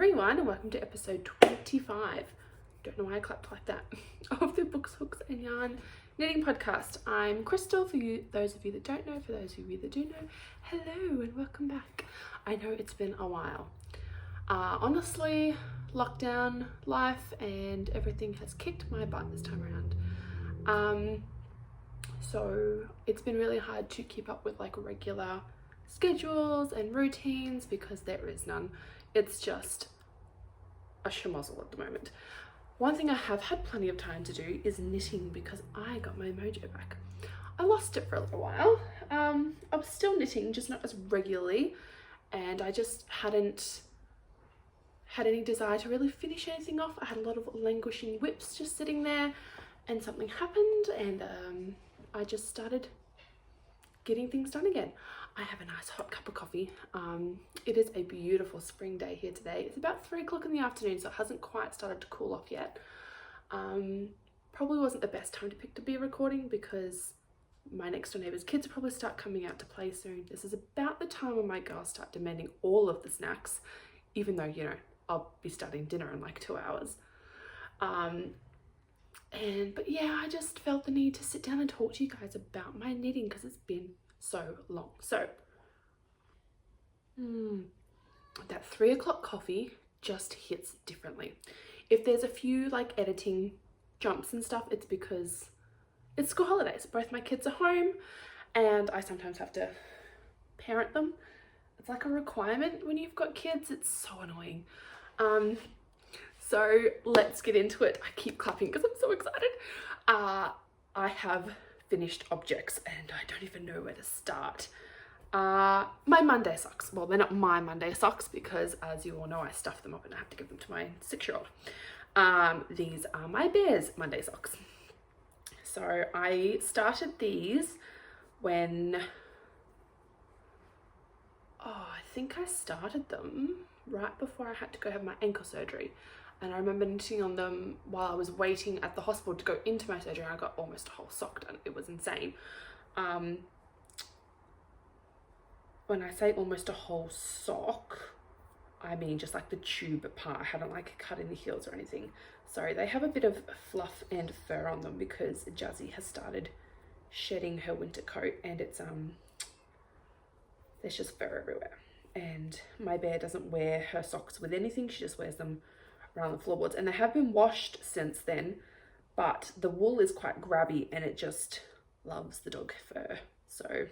everyone, and welcome to episode 25. Don't know why I clapped like that. Of the Books, Hooks and Yarn knitting podcast. I'm Crystal, for you, those of you that don't know. For those of you that do know, hello and welcome back. I know it's been a while. Honestly, lockdown life and everything has kicked my butt this time around. So it's been really hard to keep up with like regular schedules and routines because there is none. It's just a schmozzle at the moment. One thing I have had plenty of time to do is knitting because I got my mojo back. I lost it for a little while. I was still knitting, just not as regularly, and I just hadn't had any desire to really finish anything off. I had a lot of languishing whips just sitting there, and something happened, and I just started getting things done again. I have a nice hot cup of coffee. It is a beautiful spring day here today. It's about 3 o'clock in the afternoon, so it hasn't quite started to cool off yet. Probably wasn't the best time to pick to be recording because my next door neighbour's kids will probably start coming out to play soon. This is about the time when my girls start demanding all of the snacks, even though, you know, I'll be starting dinner in like 2 hours. But yeah, I just felt the need to sit down and talk to you guys about my knitting because it's been so long. So that 3 o'clock coffee just hits differently. If there's a few like editing jumps and stuff, it's because it's school holidays. Both my kids are home and I sometimes have to parent them. It's like a requirement when you've got kids. It's so annoying. So let's get into it. I keep clapping because I'm so excited. I have finished objects and I don't even know where to start. My Monday socks. Well, they're not my Monday socks because, as you all know, I stuff them up and I have to give them to my 6-year-old. These are my bear's Monday socks. So I started these when, I think I started them right before I had to go have my ankle surgery. And I remember knitting on them while I was waiting at the hospital to go into my surgery. I got almost a whole sock done. It was insane. When I say almost a whole sock, I mean just like the tube part. I hadn't like cut in the heels or anything. So they have a bit of fluff and fur on them because Jazzy has started shedding her winter coat and it's there's just fur everywhere. And my bear doesn't wear her socks with anything. She just wears them around the floorboards, and they have been washed since then, but the wool is quite grabby and it just loves the dog fur. So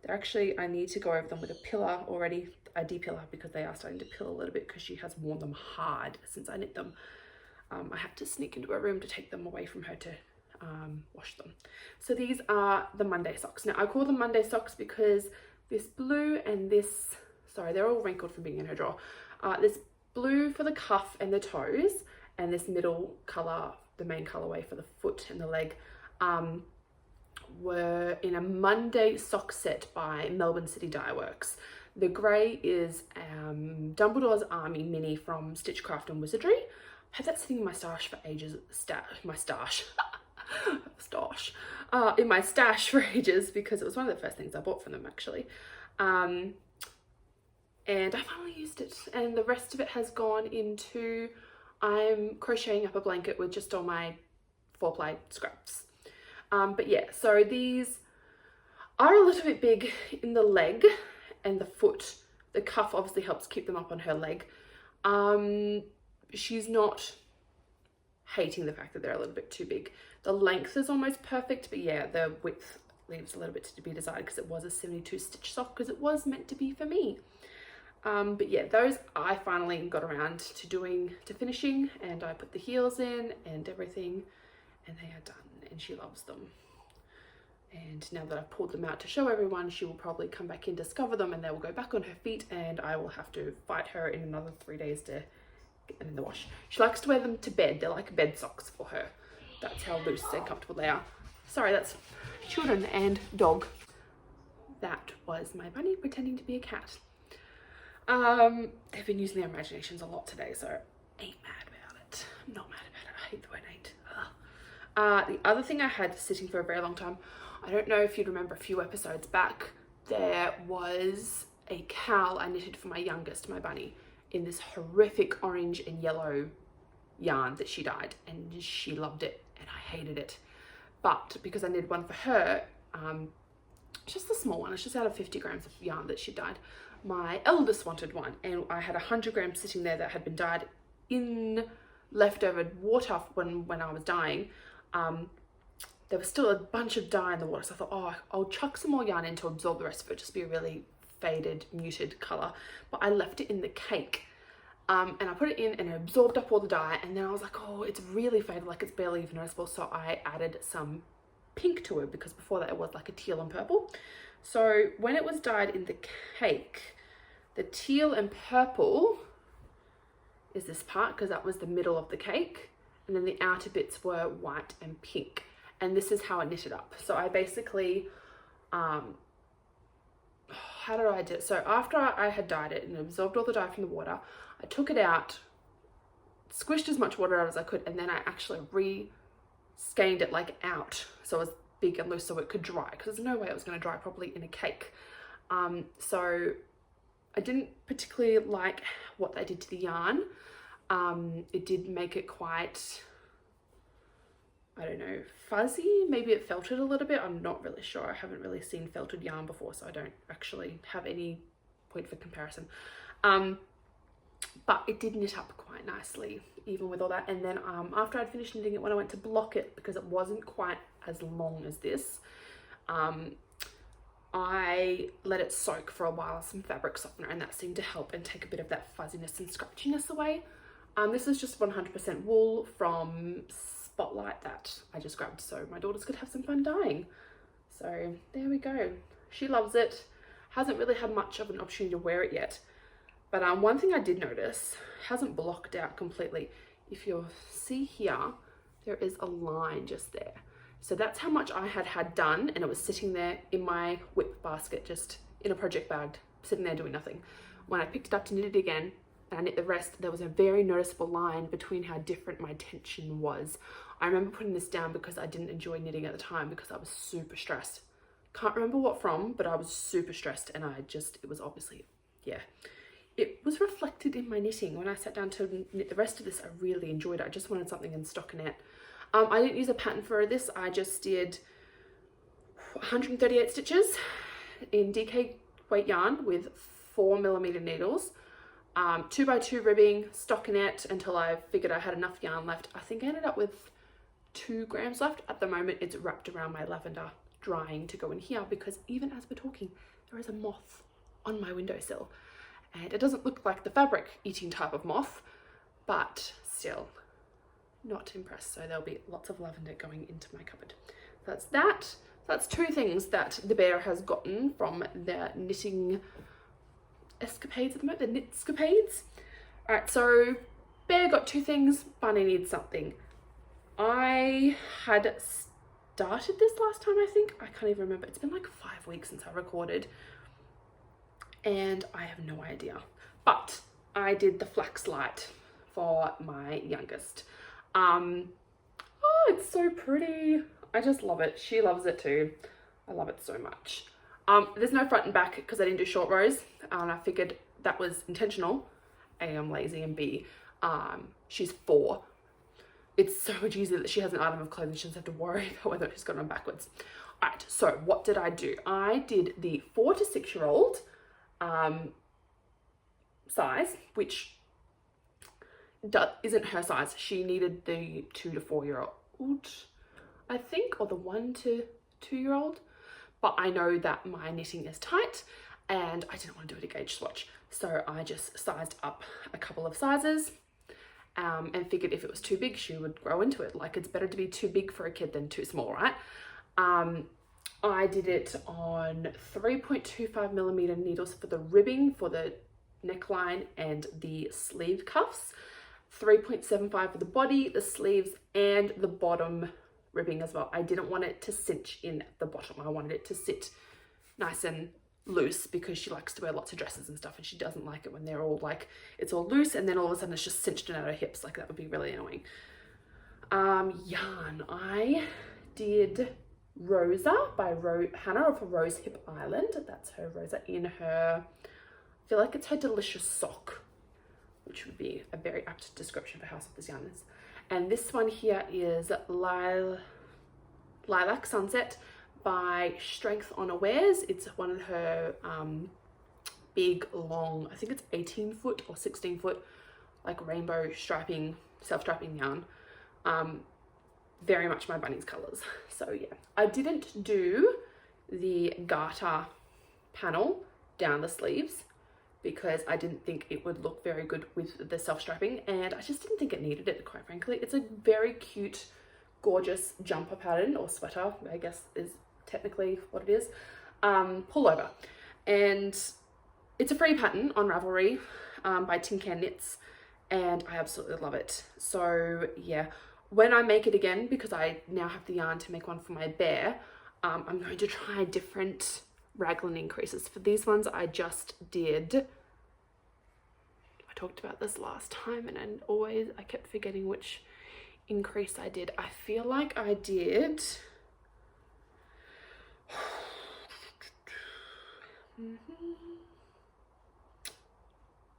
they're actually, I need to go over them with a pillar already, a de-pillar, because they are starting to pill a little bit because she has worn them hard since I knit them. I have to sneak into her room to take them away from her to wash them. So these are the Monday socks. Now I call them Monday socks because this blue and this, sorry, they're all wrinkled from being in her drawer. This blue for the cuff and the toes, and this middle colour, the main colourway for the foot and the leg, were in a Monday sock set by Melbourne City Dyeworks. The grey is Dumbledore's Army Mini from Stitchcraft and Wizardry. I've had that sitting in my stash for ages. In my stash for ages because it was one of the first things I bought from them actually. And I finally used it, and the rest of it has gone into, I'm crocheting up a blanket with just all my 4-ply scraps. But yeah, so these are a little bit big in the leg and the foot. The cuff obviously helps keep them up on her leg. She's not hating the fact that they're a little bit too big. The length is almost perfect, but yeah, the width leaves a little bit to be desired because it was a 72 stitch sock because it was meant to be for me. But yeah, those I finally got around to finishing, and I put the heels in and everything, and they are done, and she loves them. And now that I've pulled them out to show everyone, she will probably come back in, discover them, and they will go back on her feet, and I will have to fight her in another 3 days to get them in the wash. She likes to wear them to bed. They're like bed socks for her. That's how loose and comfortable they are. Sorry, that's children and dog. That was my bunny pretending to be a cat. They've been using their imaginations a lot today, so ain't mad about it. I'm not mad about it. I hate the word ain't. The other thing I had sitting for a very long time, I don't know if you'd remember a few episodes back, there was a cowl I knitted for my youngest, my bunny. in this horrific orange and yellow yarn that she dyed, and she loved it and I hated it. But because I needed one for her, just a small one, it's just out of 50 grams of yarn that she dyed, my eldest wanted one, and I had 100 grams sitting there that had been dyed in leftover water when I was dyeing. There was still a bunch of dye in the water, so I thought, oh, I'll chuck some more yarn in to absorb the rest of it, just be a really faded, muted color. But I left it in the cake, and I put it in and it absorbed up all the dye, and then I was like, oh, it's really faded, like it's barely even noticeable. So I added some pink to it, because before that it was like a teal and purple. So when it was dyed in the cake, the teal and purple is this part, because that was the middle of the cake, and then the outer bits were white and pink, and this is how I knit it up. So I basically how did I do it? So after I had dyed it and absorbed all the dye from the water, I took it out, squished as much water out as I could, and then I actually skeined it like out so it was big and loose so it could dry, because there's no way it was going to dry properly in a cake. So I didn't particularly like what they did to the yarn. It did make it quite, I don't know, fuzzy. Maybe it felted a little bit. I'm not really sure. I haven't really seen felted yarn before, so I don't actually have any point for comparison. But it did knit up quite nicely, even with all that. And then after I'd finished knitting it, when I went to block it, because it wasn't quite as long as this, I let it soak for a while, some fabric softener, and that seemed to help and take a bit of that fuzziness and scratchiness away. This is just 100% wool from Spotlight that I just grabbed so my daughters could have some fun dyeing. So there we go. She loves it. Hasn't really had much of an opportunity to wear it yet. But one thing I did notice, hasn't blocked out completely. If you'll see here, there is a line just there. So that's how much I had done, and it was sitting there in my whip basket, just in a project bag, sitting there doing nothing. When I picked it up to knit it again, and I knit the rest, there was a very noticeable line between how different my tension was. I remember putting this down because I didn't enjoy knitting at the time, because I was super stressed. Can't remember what from, but I was super stressed, and it was obviously, yeah. It was reflected in my knitting. When I sat down to knit the rest of this, I really enjoyed it. I just wanted something in stockinette. I didn't use a pattern for this. I just did 138 stitches in DK weight yarn with 4mm needles, 2x2 ribbing, stockinette, until I figured I had enough yarn left. I think I ended up with 2 grams left. At the moment, it's wrapped around my lavender, drying to go in here, because even as we're talking, there is a moth on my windowsill. And it doesn't look like the fabric eating type of moth, but still not impressed. So there'll be lots of lavender going into my cupboard. That's that. That's 2 things that the bear has gotten from their knitting escapades at the moment, the knitscapades. All right, so bear got 2 things, Bunny needs something. I had started this last time, I think. I can't even remember. It's been like 5 weeks since I recorded, and I have no idea. But I did the Flax light for my youngest. Oh, it's so pretty. I just love it. She loves it too. I love it so much. There's no front and back because I didn't do short rows, and I figured that was intentional. A, I'm lazy, and B, she's 4. It's so much easier that she has an item of clothing. She doesn't have to worry about whether she's got it on backwards. All right, so what did I do? I did the 4 to 6 year old size, which isn't her size. She needed the 2 to 4 year old, I think, or the 1 to 2 year old. But I know that my knitting is tight, and I didn't want to do a gauge swatch. So I just sized up a couple of sizes, and figured if it was too big, she would grow into it. Like, it's better to be too big for a kid than too small, right? I did it on 3.25mm needles for the ribbing for the neckline and the sleeve cuffs, 3.75 for the body, the sleeves, and the bottom ribbing as well. I didn't want it to cinch in at the bottom. I wanted it to sit nice and loose, because she likes to wear lots of dresses and stuff, and she doesn't like it when they're all like, it's all loose and then all of a sudden it's just cinched in at her hips. Like, that would be really annoying. Yarn, I did Rosa by Hannah of Rosehip Island. That's her Rosa in her, I feel like it's her Delicious Sock which would be a very apt description for how soft this yarn is. And this one here is Lilac Sunset by Strength Unawares. It's one of her big, long, I think it's 18 foot or 16 foot, like rainbow striping, self-striping yarn. Very much my bunny's colors. So yeah, I didn't do the garter panel down the sleeves because I didn't think it would look very good with the self-striping, and I just didn't think it needed it, quite frankly. It's a very cute, gorgeous jumper pattern, or sweater, I guess is technically what it is, pullover. And it's a free pattern on Ravelry by Tincanknits, and I absolutely love it. So yeah, when I make it again, because I now have the yarn to make one for my bear, I'm going to try different raglan increases. For these ones, I just did, I talked about this last time, and I kept forgetting which increase I did. I feel like I did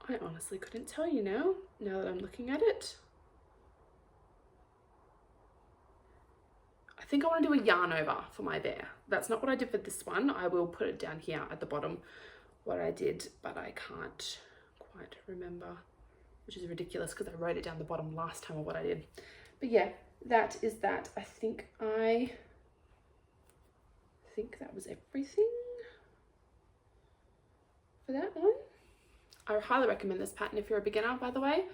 I honestly couldn't tell you now that I'm looking at it. I think I want to do a yarn over for my bear. That's not what I did for this one. I will put it down here at the bottom what I did, but I can't quite remember, which is ridiculous because I wrote it down the bottom last time of what I did. But yeah, that is that. I think that was everything for that one. I highly recommend this pattern if you're a beginner, by the way.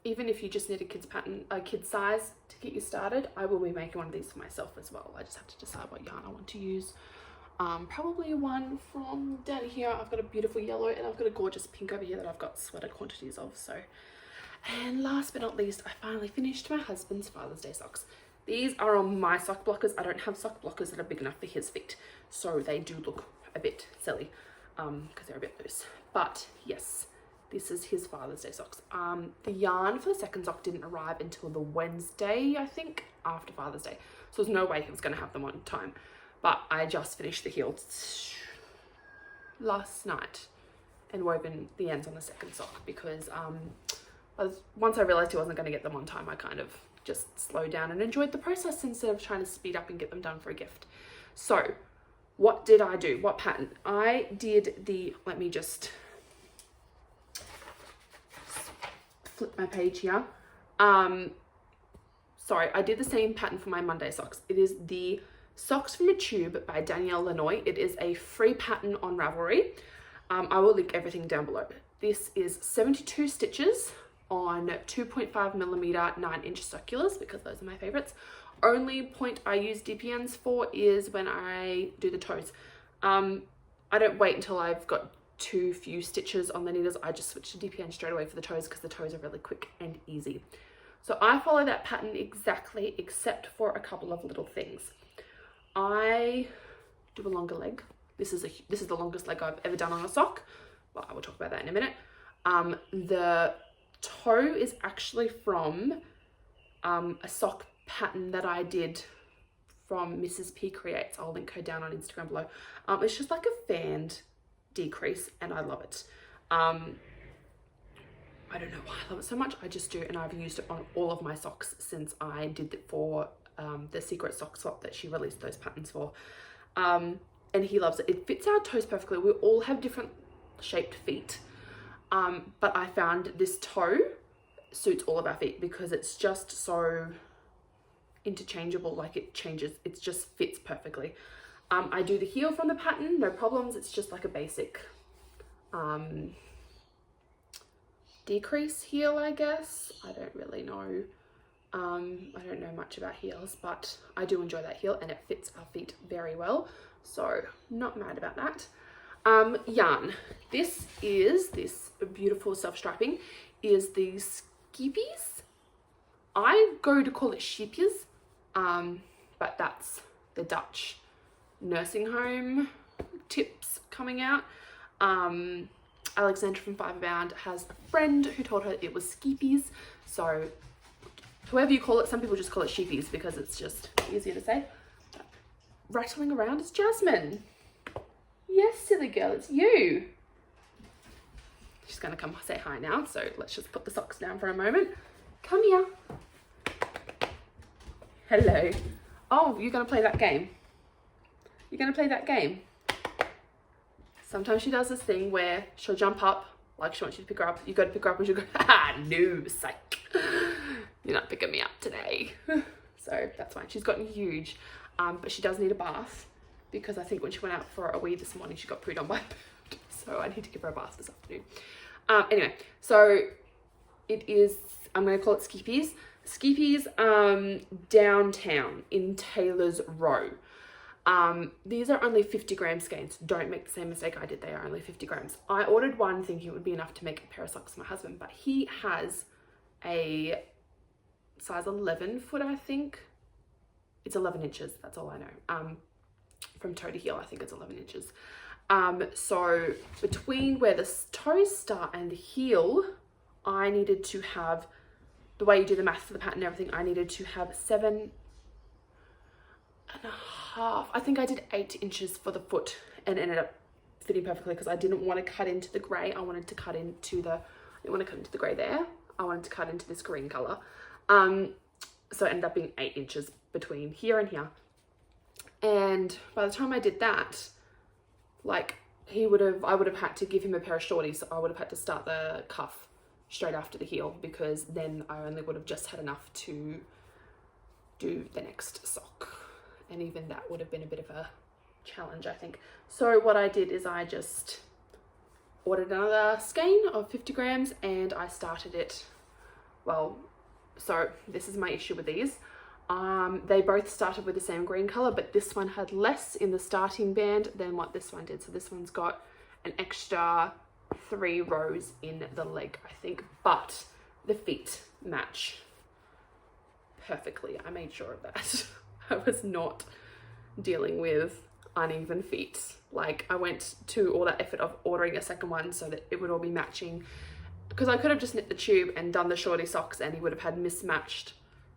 Even if you just need a kid's pattern, a kid's size to get you started, I will be making one of these for myself as well. I just have to decide what yarn I want to use. Probably one from down here. I've got a beautiful yellow and I've got a gorgeous pink over here that I've got sweater quantities of. So, and last but not least, I finally finished my husband's Father's Day socks. These are on my sock blockers. I don't have sock blockers that are big enough for his feet, so they do look a bit silly because they're a bit loose. But yes, this is his Father's Day socks. The yarn for the second sock didn't arrive until the Wednesday, I think, after Father's Day. So there's no way he was going to have them on time. But I just finished the heels last night and woven the ends on the second sock because once I realized he wasn't going to get them on time, I kind of just slowed down and enjoyed the process instead of trying to speed up and get them done for a gift. So what did I do? What pattern? I did the, let me just flip my page here. Sorry, I did the same pattern for my Monday socks. It is the Socks from a Tube by Danielle Lanois. It is a free pattern on Ravelry. I will link everything down below. This is 72 stitches on 2.5 millimeter 9-inch circulars because those are my favorites. Only point I use DPNs for is when I do the toes. I don't wait until I've got too few stitches on the needles. I just switch to DPN straight away for the toes because the toes are really quick and easy. So I follow that pattern exactly, except for a couple of little things. I do a longer leg. This is the longest leg I've ever done on a sock. Well, I will talk about that in a minute. The toe is actually from a sock pattern that I did from Mrs. P Creates. I'll link her down on Instagram below. It's just like a fanned decrease and I love it. I don't know why I love it so much. I just do, and I've used it on all of my socks since I did it for the secret sock swap that she released those patterns for. And he loves it. It fits our toes perfectly. We all have different shaped feet. But I found this toe suits all of our feet because it's just so interchangeable, like it changes, it just fits perfectly. I do the heel from the pattern, no problems. It's just like a basic decrease heel, I guess. I don't really know. I don't know much about heels, but I do enjoy that heel and it fits our feet very well. So not mad about that. Yarn. This beautiful self-striping is the Scheepjes. I go to call it Scheepjes, but that's the Dutch nursing home tips coming out. Alexandra from Fiverbound has a friend who told her it was Scheepjes, so whoever you call it, some people just call it Scheepjes because it's just easier to say. But rattling around is Jasmine. Yes, silly girl, it's you. She's gonna come say hi now, so let's just put the socks down for a moment. Come here. Hello. Oh, you're gonna play that game? You're gonna play that game? Sometimes she does this thing where she'll jump up, like she wants you to pick her up. You gotta pick her up and she'll go, ah, no, psych. You're not picking me up today. So that's fine. She's gotten huge, but she does need a bath because I think when she went out for a wee this morning, she got pooed on by a bird. So I need to give her a bath this afternoon. Anyway, so it is, I'm going to call it Scheepjes. Scheepjes downtown in Tailor's Row. These are only 50 gram skeins. Don't make the same mistake I did. They are only 50 grams. I ordered one thinking it would be enough to make a pair of socks for my husband, but he has a size 11 foot, I think. It's 11 inches. That's all I know. From toe to heel, I think it's 11 inches. So between where the toes start and the heel, I needed to have, the way you do the math for the pattern and everything, I needed to have 7.5. I think I did 8 inches for the foot and ended up fitting perfectly because I didn't want to cut into the grey. I wanted to cut into the, I didn't want to cut into the grey there. I wanted to cut into this green colour. So it ended up being 8 inches between here and here. And by the time I did that, like I would have had to give him a pair of shorties. So I would have had to start the cuff straight after the heel because then I only would have just had enough to do the next sock. And even that would have been a bit of a challenge, I think. So what I did is I just ordered another skein of 50 grams and I started it, well, so this is my issue with these. They both started with the same green color, but this one had less in the starting band than what this one did. So this one's got an extra 3 rows in the leg, I think, but the feet match perfectly. I made sure of that. I was not dealing with uneven feet. Like I went to all that effort of ordering a second one so that it would all be matching, because I could have just knit the tube and done the shorty socks and he would have had mismatched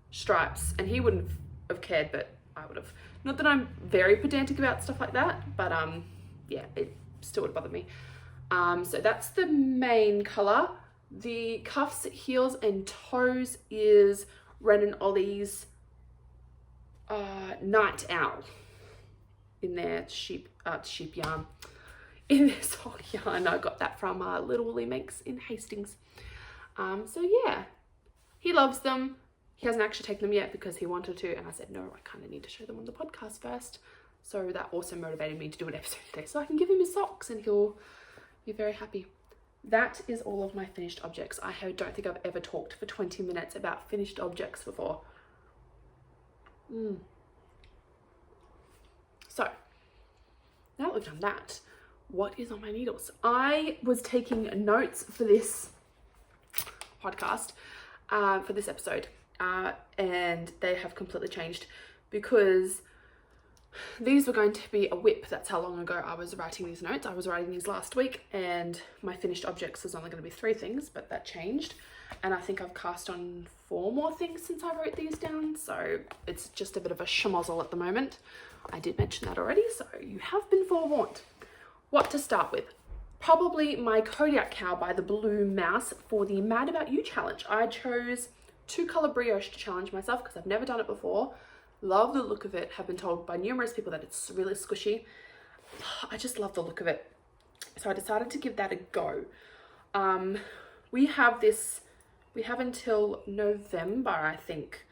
stripes and he wouldn't have cared, but I would have. Not that I'm very pedantic about stuff like that, but yeah, it still would bother me. So that's the main color. The cuffs, heels and toes is Wren and Ollie's Night Owl in their sheep yarn, in their sock yarn. I got that from Little Willie Makes in Hastings. So yeah, he loves them. He hasn't actually taken them yet because he wanted to, and I said no, I kind of need to show them on the podcast first. So that also motivated me to do an episode today so I can give him his socks and he'll be very happy. That is all of my finished objects. I don't think I've ever talked for 20 minutes about finished objects before. So now that we've done that, what is on my needles? I was taking notes for this podcast, for this episode, and they have completely changed because these were going to be a whip. That's how long ago I was writing these notes. I was writing these last week and my finished objects is only going to be 3 things, but that changed. And I think I've cast on 4 more things since I wrote these down. So it's just a bit of a schmozzle at the moment. I did mention that already, so you have been forewarned. What to start with? Probably my Kodiak cow by the Blue Mouse for the Mad About You challenge. I chose 2 color brioche to challenge myself because I've never done it before. Love the look of it. Have been told by numerous people that it's really squishy. I just love the look of it. So I decided to give that a go. We have until November, I think.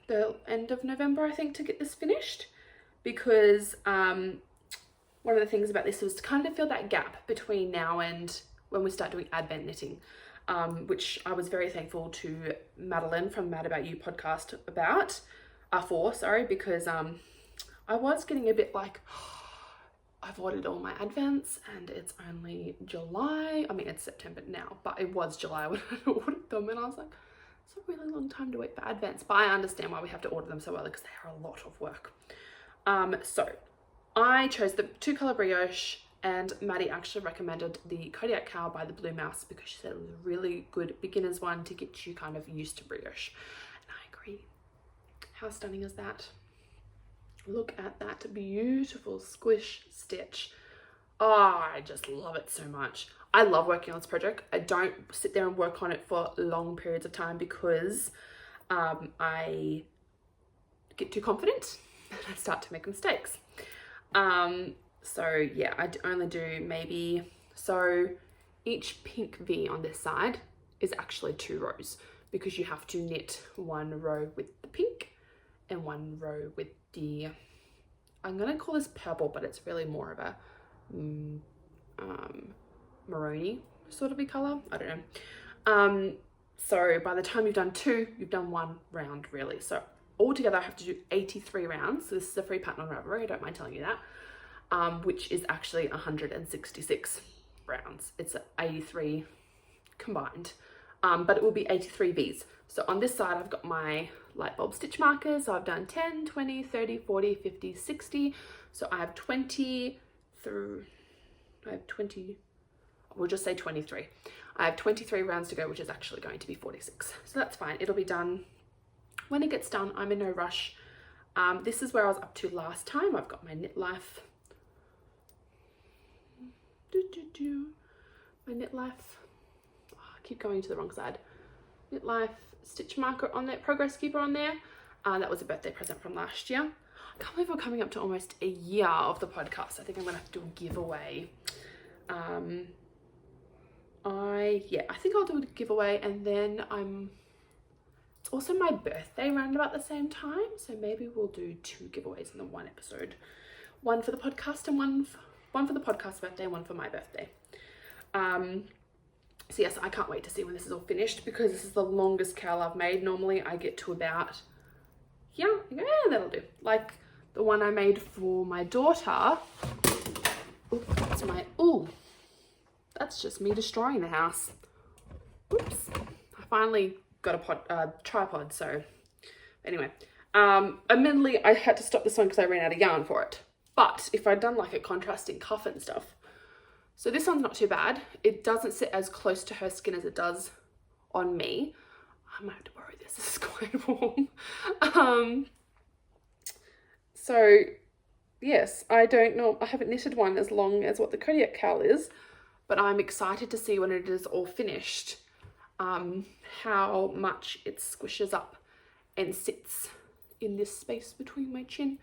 The end of November, I think, to get this finished. Because one of the things about this was to kind of fill that gap between now and when we start doing Advent knitting. Which I was very thankful to Madeline from Mad About You podcast because I was getting a bit like, I've ordered all my Advents and it's only July. I mean, it's September now, but it was July when I ordered them and I was like, it's a really long time to wait for Advents, but I understand why we have to order them so early because they are a lot of work. So I chose the 2 color brioche. And Maddie actually recommended the Kodiak cow by the Blue Mouse because she said it was a really good beginner's one to get you kind of used to brioche. And I agree. How stunning is that? Look at that beautiful squish stitch. Oh, I just love it so much. I love working on this project. I don't sit there and work on it for long periods of time because I get too confident and I start to make mistakes. So yeah, I only do maybe, so each pink V on this side is actually 2 rows because you have to knit 1 row with the pink and 1 row with the, I'm gonna call this purple, but it's really more of a maroony sort of a color. I don't know. So by the time you've done 2, you've done 1 round really. So altogether I have to do 83 rounds. So this is a free pattern on Ravelry, I don't mind telling you that, which is actually 166 rounds. It's 83 combined, but it will be 83 V's. So on this side I've got my light bulb stitch markers. So I've done 10, 20, 30, 40, 50, 60. So I have 20 through, I have 20, we'll just say 23. I have 23 rounds to go, which is actually going to be 46. So that's fine. It'll be done. When it gets done, I'm in no rush. This is where I was up to last time. I've got my Knit Life. My Knit Life. Oh, I keep going to the wrong side. Knit Life stitch marker on there, progress keeper on there. That was a birthday present from last year. I can't believe we're coming up to almost a year of the podcast. I think I'm gonna have to do a giveaway. I think I'll do a giveaway, and then it's also my birthday around about the same time, so maybe we'll do 2 giveaways in the one episode. One for the podcast and one for the podcast birthday and one for my birthday. So yes, I can't wait to see when this is all finished because this is the longest cowl I've made. Normally I get to about, yeah, that'll do. Like the one I made for my daughter. That's just me destroying the house. Oops. I finally got a tripod, so anyway. Admittedly, I had to stop this one because I ran out of yarn for it. But if I'd done like a contrasting cuff and stuff, so this one's not too bad. It doesn't sit as close to her skin as it does on me. I might have to borrow this. This is quite warm. So yes, I don't know. I haven't knitted one as long as what the Kodiak cowl is, but I'm excited to see when it is all finished, how much it squishes up and sits in this space between my chin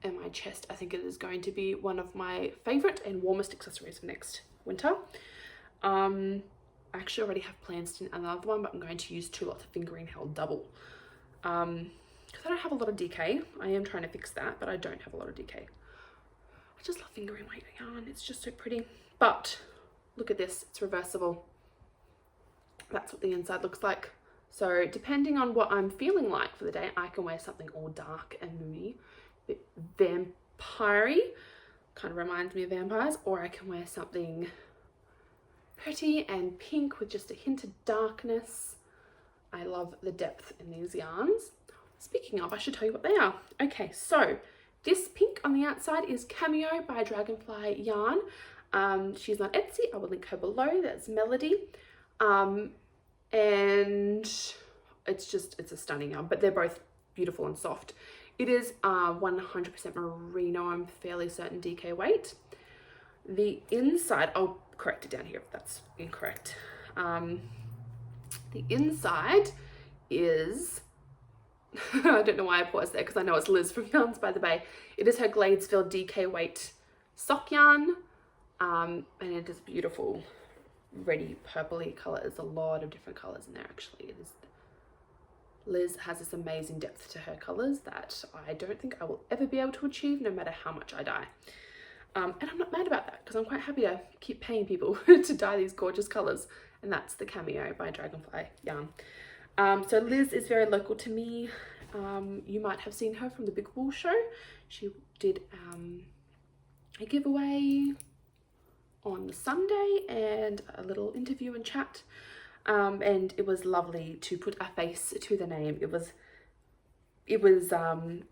and my chest. I think it is going to be one of my favorite and warmest accessories for next winter. I actually already have plans to knit another one, but I'm going to use 2 lots of fingering held double. Because I don't have a lot of DK. I am trying to fix that, but I don't have a lot of DK. I just love fingering my yarn. It's just so pretty. But look at this, it's reversible. That's what the inside looks like. So depending on what I'm feeling like for the day, I can wear something all dark and moody, a bit vampire-y, kind of reminds me of vampires, or I can wear something pretty and pink with just a hint of darkness. I love the depth in these yarns. Speaking of, I should tell you what they are. Okay, so this pink on the outside is Cameo by Dragonfly Yarn. She's on Etsy. I will link her below. That's Melody. And it's a stunning yarn, but they're both beautiful and soft. It is 100% merino. I'm fairly certain DK weight. The inside, I'll correct it down here if that's incorrect. The inside is, I don't know why I paused there because I know it's Liz from Yarns by the Bay. It is her Gladesville DK weight sock yarn, and it is beautiful, reddy purpley colour. There's a lot of different colours in there actually. It is, Liz has this amazing depth to her colours that I don't think I will ever be able to achieve no matter how much I dye. And I'm not mad about that because I'm quite happy to keep paying people to dye these gorgeous colours, and that's the Cameo by Dragonfly Yarn. So Liz is very local to me. You might have seen her from the Big Wool Show. She did a giveaway on the Sunday and a little interview and chat, and it was lovely to put a face to the name. It was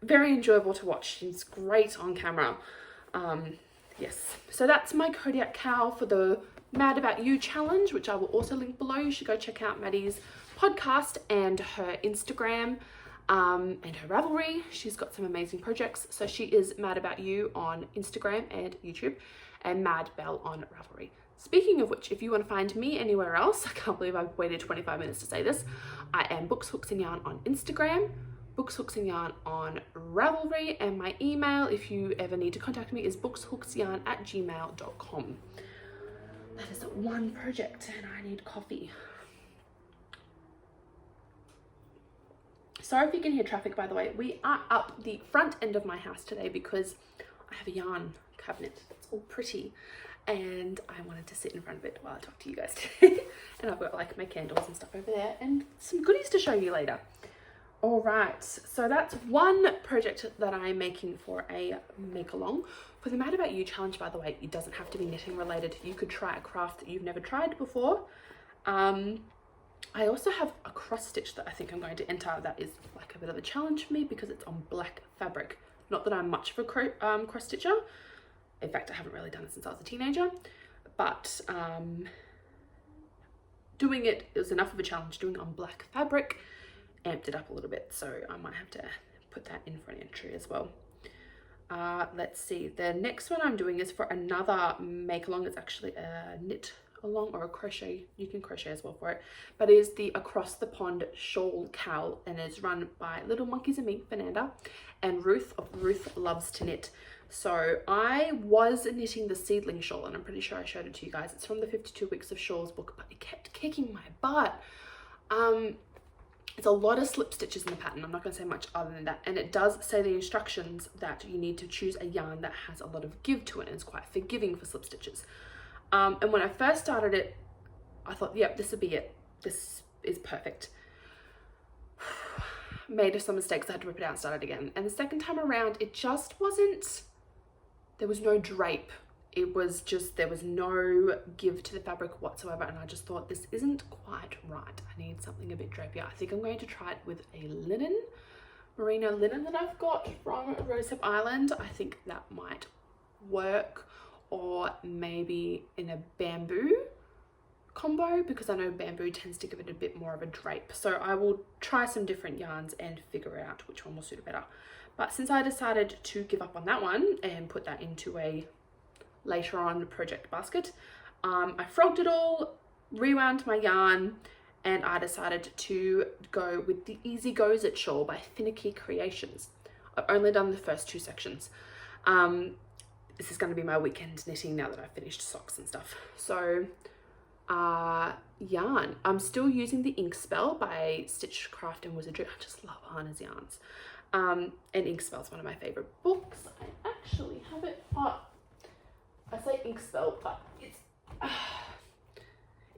very enjoyable to watch. She's great on camera. Yes, so that's my Kodiak cowl for the Mad About You challenge, which I will also link below. You should go check out Maddie's podcast and her Instagram and her Ravelry. She's got some amazing projects. So she is Mad About You on Instagram and YouTube, and Mad Bell on Ravelry. Speaking of which, if you want to find me anywhere else, I can't believe I've waited 25 minutes to say this, I am Bookshooksandyarn on Instagram, Bookshooksandyarn on Ravelry, and my email, if you ever need to contact me, is bookshooksandyarn@gmail.com. That is one project, and I need coffee. Sorry if you can hear traffic, by the way. We are up the front end of my house today because I have a yarn cabinet. It's all pretty, and I wanted to sit in front of it while I talk to you guys today. And I've got like my candles and stuff over there and some goodies to show you later. All right, so that's one project that I'm making for a make along. For the Mad About You challenge, by the way, it doesn't have to be knitting related. You could try a craft that you've never tried before. I also have a cross stitch that I think I'm going to enter that is like a bit of a challenge for me because it's on black fabric. Not that I'm much of a cross stitcher. In fact, I haven't really done it since I was a teenager, but doing it was enough of a challenge. Doing it on black fabric amped it up a little bit, so I might have to put that in for an entry as well. Let's see, the next one I'm doing is for another make along. It's actually a knit along or a crochet. You can crochet as well for it, but it is the Across the Pond shawl cowl, and it's run by Little Monkeys and Me, Fernanda, and Ruth of Ruth Loves to Knit. So I was knitting the seedling shawl, and I'm pretty sure I showed it to you guys. It's from the 52 Weeks of Shawls book, but it kept kicking my butt. It's a lot of slip stitches in the pattern. I'm not going to say much other than that. And it does say the instructions that you need to choose a yarn that has a lot of give to it and is quite forgiving for slip stitches. And when I first started it, I thought, yep, this would be it. This is perfect. Made some mistakes. I had to rip it out and start it again. And the second time around, it just wasn't, there was no drape. It was just, there was no give to the fabric whatsoever. And I just thought, this isn't quite right. I need something a bit drapier. I think I'm going to try it with a linen, merino linen that I've got from Rosehip Island. I think that might work. Or maybe in a bamboo combo, because I know bamboo tends to give it a bit more of a drape. So I will try some different yarns and figure out which one will suit it better. But since I decided to give up on that one and put that into a later on project basket, I frogged it all, rewound my yarn, and I decided to go with the Easy Goes It shawl by Finicky Creations. I've only done the first two sections. This is going to be my weekend knitting now that I've finished socks and stuff. So yarn, I'm still using the Ink Spell by Stitchcraft and Wizardry. I just love Hannah's yarns. And Ink Spell is one of my favorite books. I actually have it up. I say Ink Spell, but it's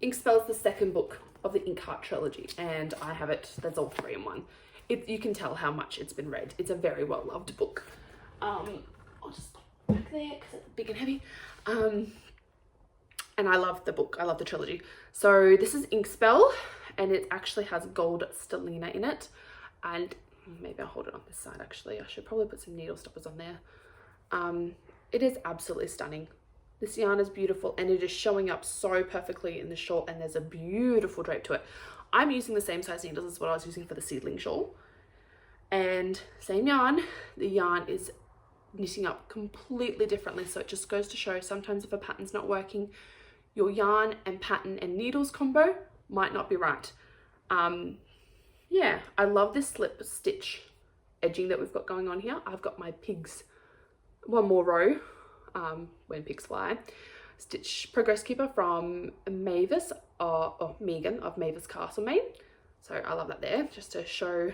Ink Spell is the second book of the Ink Heart trilogy, and I have it. There's all three in one. You can tell how much it's been read. It's a very well loved book. I'll just back there because it's big and heavy, and I love the book. I love the trilogy. So this is Ink Spell, and it actually has gold stellina in it, and maybe I'll hold it on this side. Actually, I should probably put some needle stoppers on there. It is absolutely stunning. This yarn is beautiful, and it is showing up so perfectly in the shawl, and there's a beautiful drape to it. I'm using the same size needles as what I was using for the seedling shawl, and same yarn. The yarn is knitting up completely differently, so it just goes to show sometimes if a pattern's not working, your yarn and pattern and needles combo might not be right. Yeah, I love this slip stitch edging that we've got going on here. I've got my pigs, one more row, when pigs fly, stitch progress keeper from Mavis, or Megan of Mavis Castle Maine. So I love that there, just to show.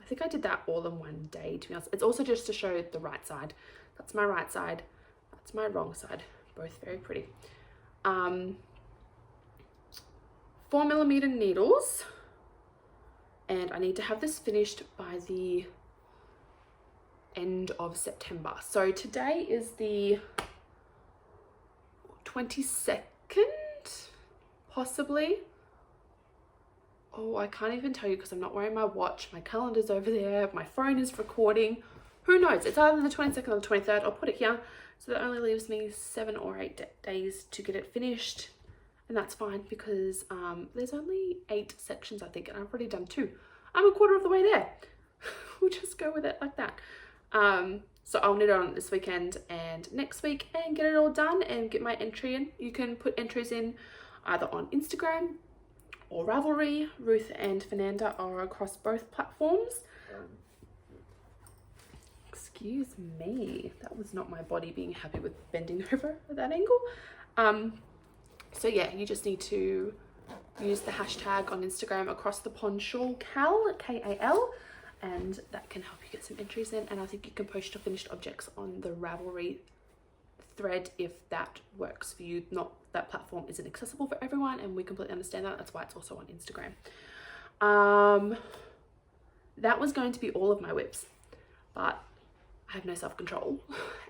I think I did that all in one day, to be honest. It's also just to show the right side. That's my right side, that's my wrong side, both very pretty. 4mm needles, and I need to have this finished by the end of September. So today is the 22nd, possibly. Oh, I can't even tell you because I'm not wearing my watch. My calendar's over there. My phone is recording. Who knows? It's either the 22nd or the 23rd. I'll put it here. So that only leaves me 7 or 8 days to get it finished. And that's fine because there's only 8 sections, I think, and I've already done 2. I'm a quarter of the way there. We'll just go with it like that. So I'll knit on this weekend and next week and get it all done and get my entry in. You can put entries in either on Instagram or Ravelry. Ruth and Fernanda are across both platforms. Excuse me, that was not my body being happy with bending over at that angle. So yeah, you just need to use the hashtag on Instagram across the pond shawl Cal, K-A-L, and that can help you get some entries in. And I think you can post your finished objects on the Ravelry thread if that works for you. Not that platform isn't accessible for everyone, and we completely understand that. That's why it's also on Instagram. That was going to be all of my whips, but I have no self-control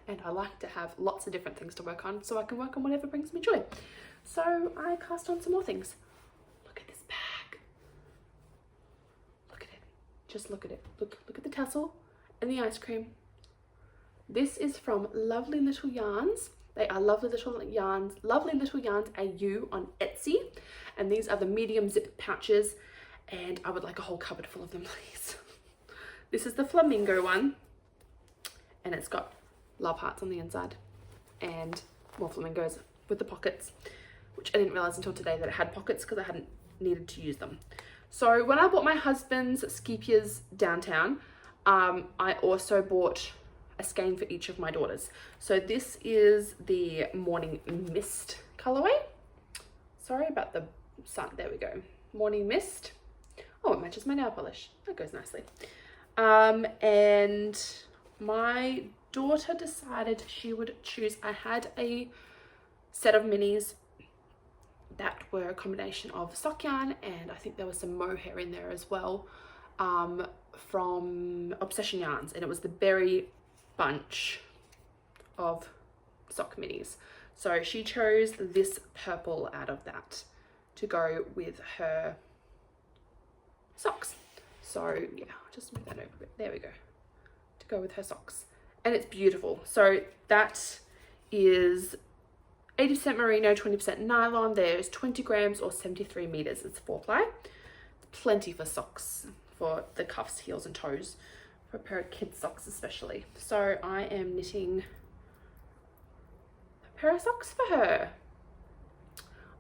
and I like to have lots of different things to work on so I can work on whatever brings me joy. So I cast on some more things. Look at this bag. Look at it. Just look at it. Look at the tassel and the ice cream. This is from Lovely Little Yarns. They are Lovely Little Yarns AU on Etsy. And these are the medium zip pouches. And I would like a whole cupboard full of them, please. This is the flamingo one. And it's got love hearts on the inside and more flamingos with the pockets, which I didn't realize until today that it had pockets because I hadn't needed to use them. So when I bought my husband's Scheepjes downtown, I also bought a skein for each of my daughters. So this is the Morning Mist colorway. Sorry about the sun. There we go. Morning Mist. Oh, it matches my nail polish. That goes nicely. And my daughter decided she would choose, I had a set of minis that were a combination of sock yarn and I think there was some mohair in there as well, from Obsession Yarns, and it was the berry bunch of sock minis. So she chose this purple out of that to go with her socks. So yeah, I'll just move that over a bit. There we go. To go with her socks. And it's beautiful. So that is 80% merino, 20% nylon. There's 20 grams or 73 meters. It's 4-ply. Plenty for socks, for the cuffs, heels and toes, for a pair of kids socks especially. So I am knitting a pair of socks for her.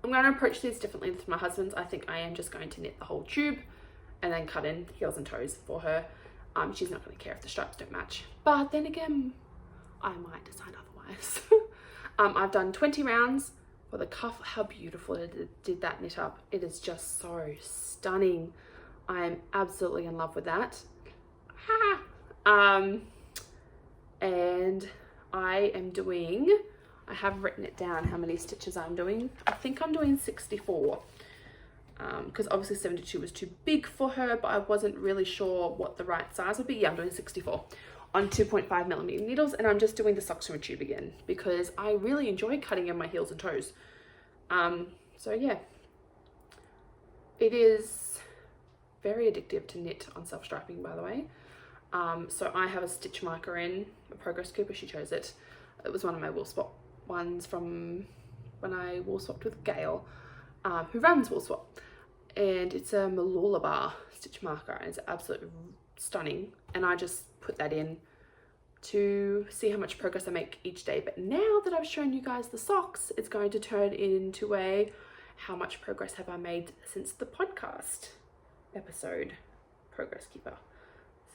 I'm going to approach these differently with my husband's. I think I am just going to knit the whole tube and then cut in heels and toes for her. She's not going to care if the stripes don't match, but then again, I might decide otherwise. I've done 20 rounds for the cuff. How beautiful it did that knit up. It is just so stunning. I am absolutely in love with that. And I am doing, I have written it down how many stitches I'm doing. I think I'm doing 64. Because obviously 72 was too big for her, but I wasn't really sure what the right size would be. Yeah, I'm doing 64 on 2.5mm needles, and I'm just doing the socks from a tube again because I really enjoy cutting in my heels and toes. So yeah, it is very addictive to knit on self-striping, by the way. So I have a stitch marker in, a progress keeper. She chose it. It was one of my wool swap ones from when I wool swapped with Gail, who runs Wool Swap. And it's a Malulabar stitch marker and it's absolutely stunning, and I just put that in to see how much progress I make each day. But now that I've shown you guys the socks, it's going to turn into a how much progress have I made since the podcast episode progress keeper.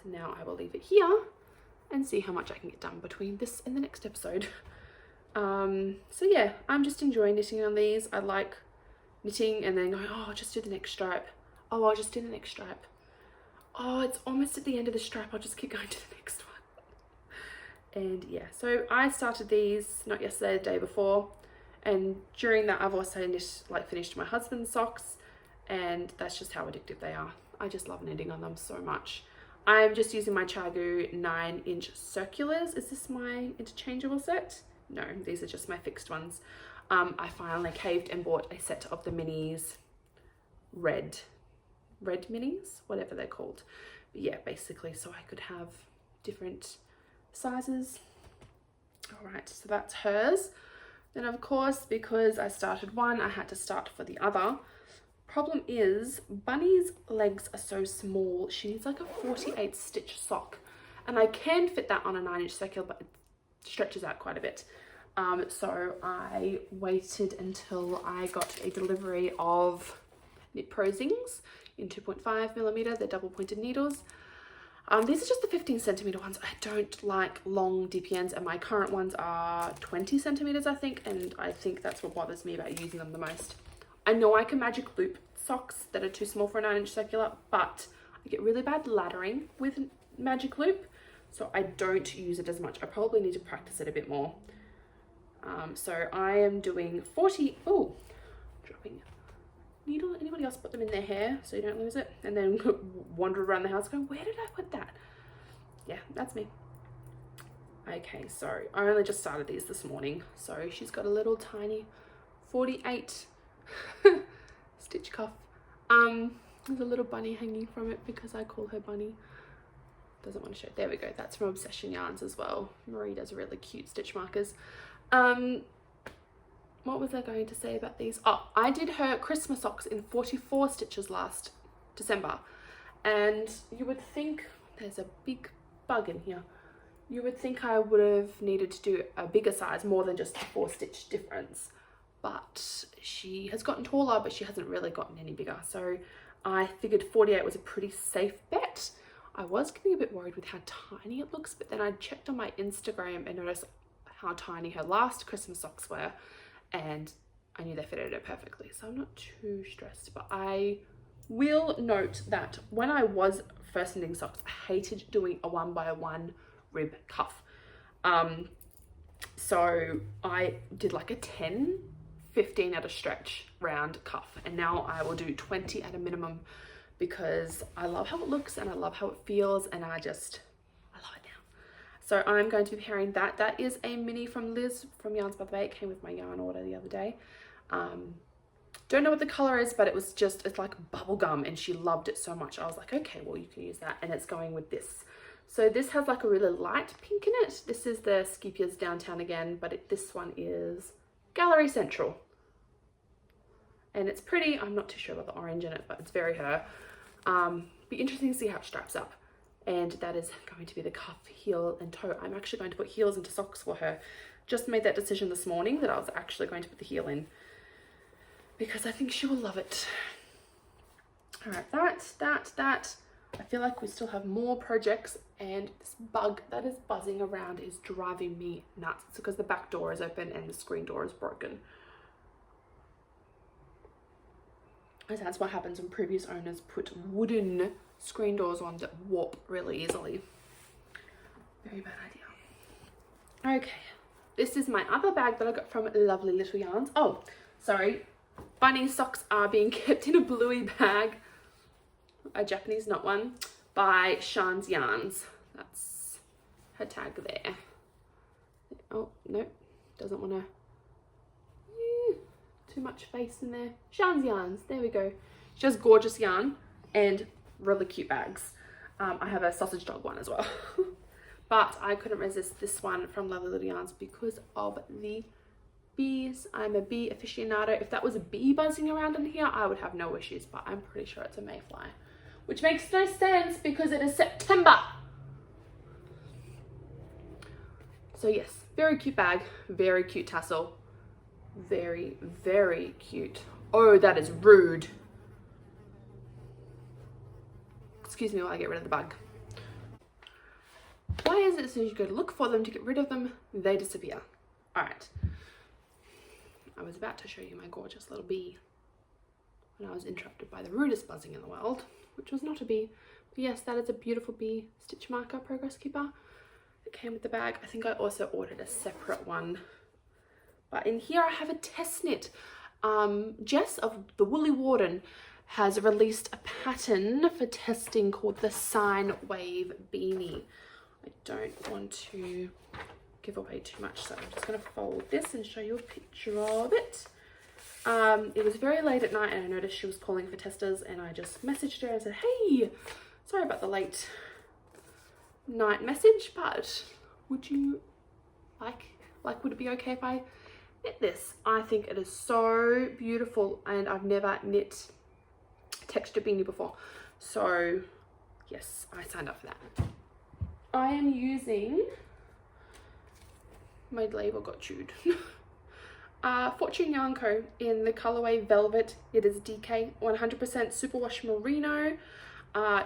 So now I will leave it here and see how much I can get done between this and the next episode. So yeah, I'm just enjoying knitting on these. I like knitting and then going, oh, I'll just do the next stripe. Oh, I'll just do the next stripe. Oh, it's almost at the end of the stripe. I'll just keep going to the next one. And yeah, so I started these not yesterday, the day before. And during that, I've also finished my husband's socks, and that's just how addictive they are. I just love knitting on them so much. I'm just using my Chagoo 9-inch circulars. Is this my interchangeable set? No, these are just my fixed ones. I finally caved and bought a set of the minis, red minis, whatever they're called. But yeah, basically so I could have different sizes. All right, so that's hers. Then of course, because I started one, I had to start for the other. Problem is, Bunny's legs are so small. She needs like a 48 stitch sock. and I can fit that on a 9-inch circular, but it stretches out quite a bit. So I waited until I got a delivery of Knit Pro Zings in 2.5mm. They're double pointed needles. These are just the 15cm ones. I don't like long DPNs, and my current ones are 20cm, I think, and I think that's what bothers me about using them the most. I know I can magic loop socks that are too small for a 9-inch circular, but I get really bad laddering with magic loop, so I don't use it as much. I probably need to practice it a bit more. So I am doing 40, oh, dropping needle. Anybody else put them in their hair so you don't lose it? And then wander around the house going, where did I put that? Yeah, that's me. Okay, so I only just started these this morning. So she's got a little tiny 48 stitch cuff. There's a little bunny hanging from it because I call her Bunny. Doesn't want to show. There we go. That's from Obsession Yarns as well. Marie does really cute stitch markers. What was I going to say about these? Oh, I did her Christmas socks in 44 stitches last December, and you would think, there's a big bug in here, you would think I would have needed to do a bigger size, more than just a 4-stitch difference, but she has gotten taller, but she hasn't really gotten any bigger, so I figured 48 was a pretty safe bet. I was getting a bit worried with how tiny it looks, but then I checked on my Instagram and noticed how tiny her last Christmas socks were, and I knew they fitted her perfectly, so I'm not too stressed. But I will note that when I was first knitting socks, I hated doing a 1x1 rib cuff. So I did like a 10, 15 at a stretch round cuff, and now I will do 20 at a minimum because I love how it looks and I love how it feels, and I love it now. So I'm going to be pairing that. That is a mini from Liz from Yarns by the Bay. It came with my yarn order the other day. Don't know what the color is, but it's like bubblegum, and she loved it so much. I was like, okay, well, you can use that, and it's going with this. So this has like a really light pink in it. This is the Scheepjes Downtown again, but this one is Gallery Central. And it's pretty. I'm not too sure about the orange in it, but it's very her. Be interesting to see how it straps up. And that is going to be the cuff, heel, and toe. I'm actually going to put heels into socks for her. Just made that decision this morning that I was actually going to put the heel in, because I think she will love it. All right, that. I feel like we still have more projects, and this bug that is buzzing around is driving me nuts. It's because the back door is open and the screen door is broken. And that's what happens when previous owners put wooden screen doors on that warp really easily. Very bad idea. Okay, this is my other bag that I got from Lovely Little Yarns. Oh, sorry. Bunny socks are being kept in a bluey bag, a Japanese knot one, by Shan's Yarns. That's her tag there. Oh, no, doesn't want to. Too much face in there. Shan's Yarns, there we go. She has gorgeous yarn and really cute bags. I have a sausage dog one as well. But I couldn't resist this one from Lovely Little Yarns because of the bees. I'm a bee aficionado. If that was a bee buzzing around in here, I would have no issues, but I'm pretty sure it's a mayfly, which makes no sense because it is September. So yes, very cute bag, very cute tassel. Very, very cute. Oh, that is rude. Excuse me while I get rid of the bug. Why is it as soon as you go to look for them to get rid of them, they disappear? All right. I was about to show you my gorgeous little bee when I was interrupted by the rudest buzzing in the world, which was not a bee. But yes, that is a beautiful bee stitch marker progress keeper. It came with the bag. I think I also ordered a separate one. But in here I have a test knit. Jess of the Woolly Warden has released a pattern for testing called the Sine Wave Beanie. I don't want to give away too much, so I'm just going to fold this and show you a picture of it. It was very late at night and I noticed she was calling for testers, and I just messaged her and said, hey, sorry about the late night message, but would you would it be okay if I knit this? I think it is so beautiful, and I've never knit texture beanie before, so yes, I signed up for that. I am using, my label got chewed. Fortune Yarn Co. in the colorway Velvet. It is DK 100% superwash merino,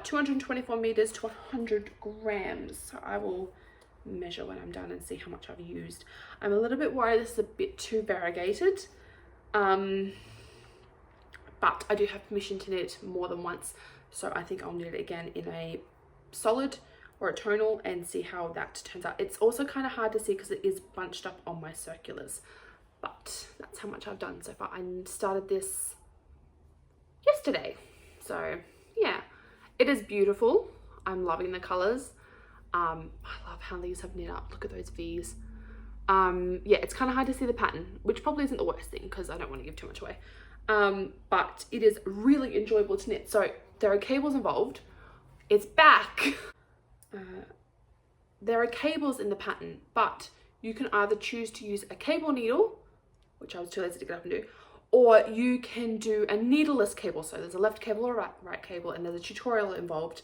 224 meters to 100 grams. So I will measure when I'm done and see how much I've used. I'm a little bit worried this is a bit too variegated, but I do have permission to knit more than once, so I think I'll knit it again in a solid or a tonal and see how that turns out. It's also kind of hard to see because it is bunched up on my circulars, but that's how much I've done so far. I started this yesterday, so yeah, it is beautiful. I'm loving the colors. I love how these have knit up. Look at those V's. Yeah, it's kind of hard to see the pattern, which probably isn't the worst thing because I don't want to give too much away. But it is really enjoyable to knit. So there are cables involved. It's back. There are cables in the pattern, but you can either choose to use a cable needle, which I was too lazy to get up and do, or you can do a needleless cable. So there's a left cable or a right cable, and there's a tutorial involved.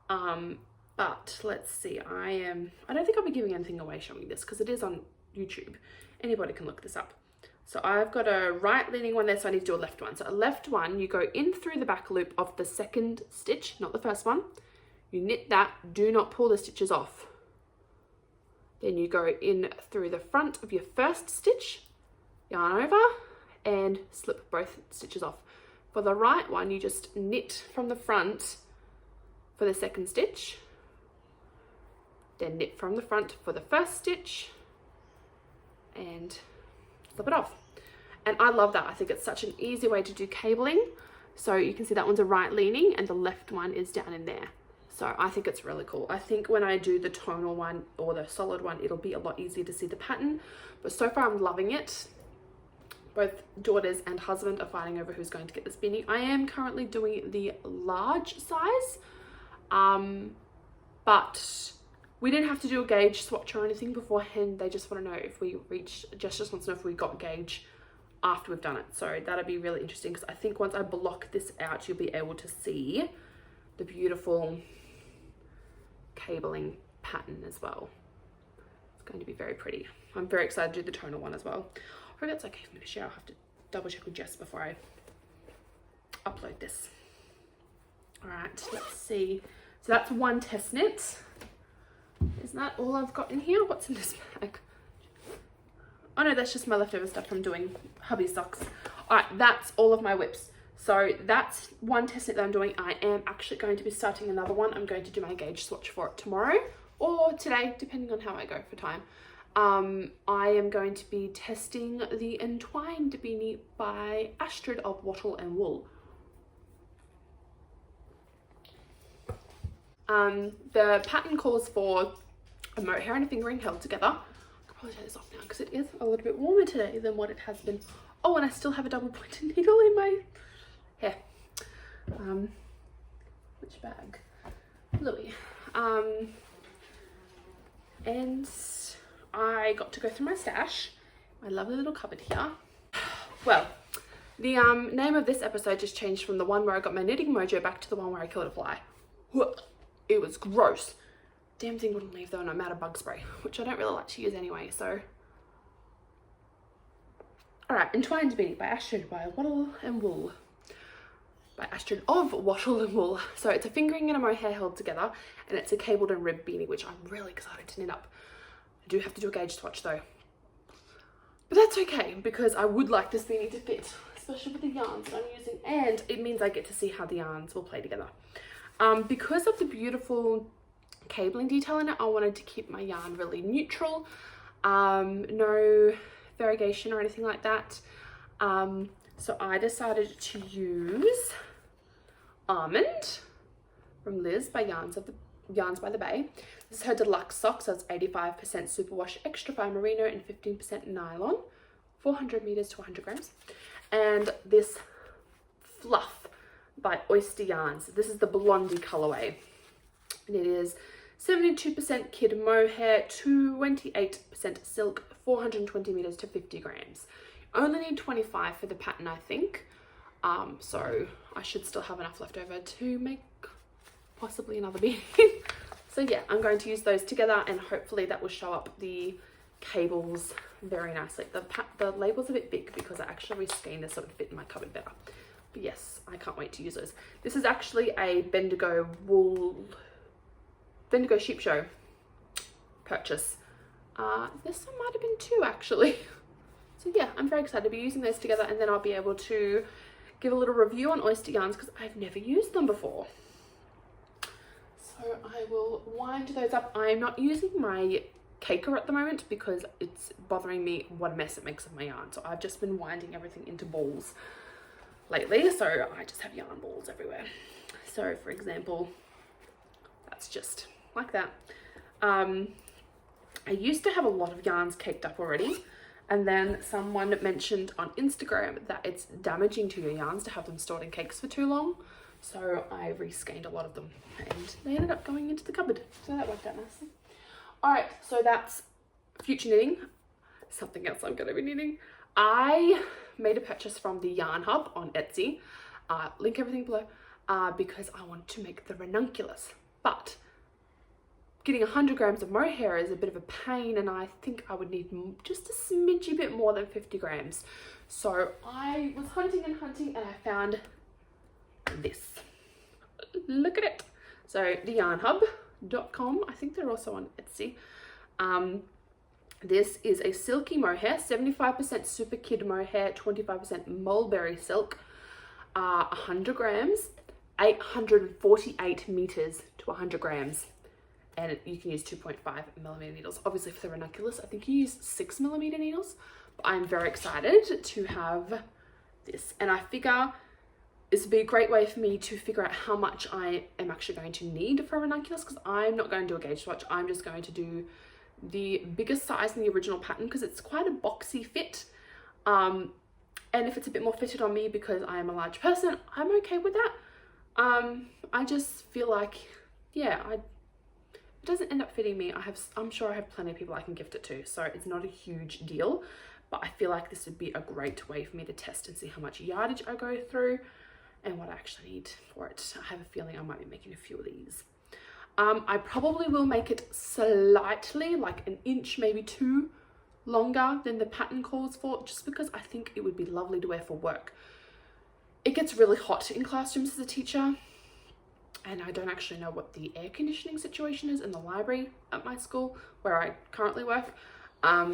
But let's see, I don't think I'll be giving anything away showing this because it is on YouTube. Anybody can look this up. So I've got a right leaning one there, so I need to do a left one. So a left one, you go in through the back loop of the second stitch, not the first one. You knit that, do not pull the stitches off. Then you go in through the front of your first stitch, yarn over, and slip both stitches off. For the right one, you just knit from the front for the second stitch, then knit from the front for the first stitch, and slip it off. And I love that. I think it's such an easy way to do cabling. So you can see that one's a right leaning and the left one is down in there. So I think it's really cool. I think when I do the tonal one or the solid one, it'll be a lot easier to see the pattern. But so far I'm loving it. Both daughters and husband are fighting over who's going to get this beanie. I am currently doing the large size, but we didn't have to do a gauge swatch or anything beforehand. They just want to know if we reached, Jess just wants to know if we got gauge after we've done it. So that'll be really interesting because I think once I block this out, you'll be able to see the beautiful cabling pattern as well. It's going to be very pretty. I'm very excited to do the tonal one as well. I hope that's okay for me to share. I'll have to double check with Jess before I upload this. All right, let's see. So that's one test knit. Isn't that all I've got in here? What's in this bag? Oh no, that's just my leftover stuff from doing hubby socks. All right, that's all of my whips. So that's one test knit that I'm doing. I am actually going to be starting another one. I'm going to do my gauge swatch for it tomorrow or today, depending on how I go for time. I am going to be testing the Entwined beanie by Astrid of Wattle and Wool. The pattern calls for a mohair and a fingering held together. I could probably take this off now because it is a little bit warmer today than what it has been. Oh, and I still have a double pointed needle in my hair. Which bag? Louis. And I got to go through my stash. My lovely little cupboard here. Well, the name of this episode just changed from the one where I got my knitting mojo back to the one where I killed a fly. It was gross. Damn thing wouldn't leave though, and I'm out of bug spray, which I don't really like to use anyway, so. Alright, Entwined beanie by Astrid by Wattle and Wool. By Astrid of Wattle and Wool. So it's a fingering and a mohair held together, and it's a cabled and ribbed beanie, which I'm really excited to knit up. I do have to do a gauge swatch though. But that's okay, because I would like this beanie to fit, especially with the yarns that I'm using, and it means I get to see how the yarns will play together. Because of the beautiful cabling detail in it, I wanted to keep my yarn really neutral. No variegation or anything like that. So I decided to use Almond from Liz by Yarns by the Bay. This is her deluxe sock, so it's 85% superwash extra fine merino and 15% nylon, 400 meters to 100 grams. And this fluff by Oyster Yarns. This is the Blondie colorway. And it is 72% kid mohair, 28% silk, 420 meters to 50 grams. I only need 25 for the pattern, I think. So I should still have enough left over to make possibly another beanie. So yeah, I'm going to use those together, and hopefully that will show up the cables very nicely. The label's a bit big because I actually reskeined this so it would fit in my cupboard better. But yes, I can't wait to use those. This is actually a Bendigo Sheep Show purchase. This one might have been 2 actually. So yeah, I'm very excited to be using those together, and then I'll be able to give a little review on oyster yarns because I've never used them before. So I will wind those up. I'm not using my caker at the moment because it's bothering me what a mess it makes of my yarn. So I've just been winding everything into balls lately. So I just have yarn balls everywhere. So for example, that's just like that. I used to have a lot of yarns caked up already, and then someone mentioned on Instagram that it's damaging to your yarns to have them stored in cakes for too long. So I reskeined a lot of them and they ended up going into the cupboard. So that worked out nicely. All right, so that's future knitting. Something else I'm going to be knitting. I made a purchase from the Yarn Hub on Etsy. Link everything below because I want to make the ranunculus. But getting 100 grams of mohair is a bit of a pain, and I think I would need just a smidgy bit more than 50 grams. So I was hunting and hunting, and I found this. Look at it. So theyarnhub.com, I think they're also on Etsy. This is a silky mohair, 75% super kid mohair, 25% mulberry silk, 100 grams, 848 meters to 100 grams. And you can use 2.5mm needles. Obviously for the ranunculus, I think you use 6mm needles. But I'm very excited to have this. And I figure this would be a great way for me to figure out how much I am actually going to need for a ranunculus, because I'm not going to do a gauge swatch. I'm just going to do the biggest size in the original pattern because it's quite a boxy fit. And if it's a bit more fitted on me because I am a large person, I'm okay with that. I just feel like, yeah, it doesn't end up fitting me. I'm sure I have plenty of people I can gift it to, so it's not a huge deal. But I feel like this would be a great way for me to test and see how much yardage I go through and what I actually need for it. I have a feeling I might be making a few of these. I probably will make it slightly, like an inch, maybe 2 longer than the pattern calls for, just because I think it would be lovely to wear for work. It gets really hot in classrooms as a teacher, and I don't actually know what the air conditioning situation is in the library at my school where I currently work.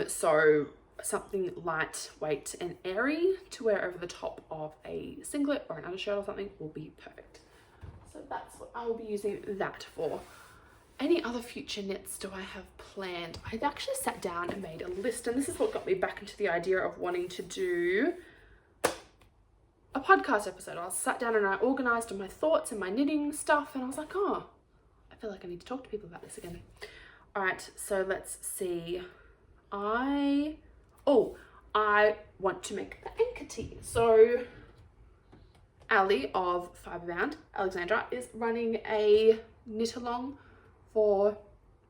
So something lightweight and airy to wear over the top of a singlet or an undershirt or something will be perfect. So that's what I will be using that for. Any other future knits do I have planned? I actually sat down and made a list, and this is what got me back into the idea of wanting to do a podcast episode. I sat down and I organized on my thoughts and my knitting stuff, and I was like, oh, I feel like I need to talk to people about this again. All right, so let's see. I want to make the anchor tee. So Allie of Fiberbound, Alexandra, is running a knit along for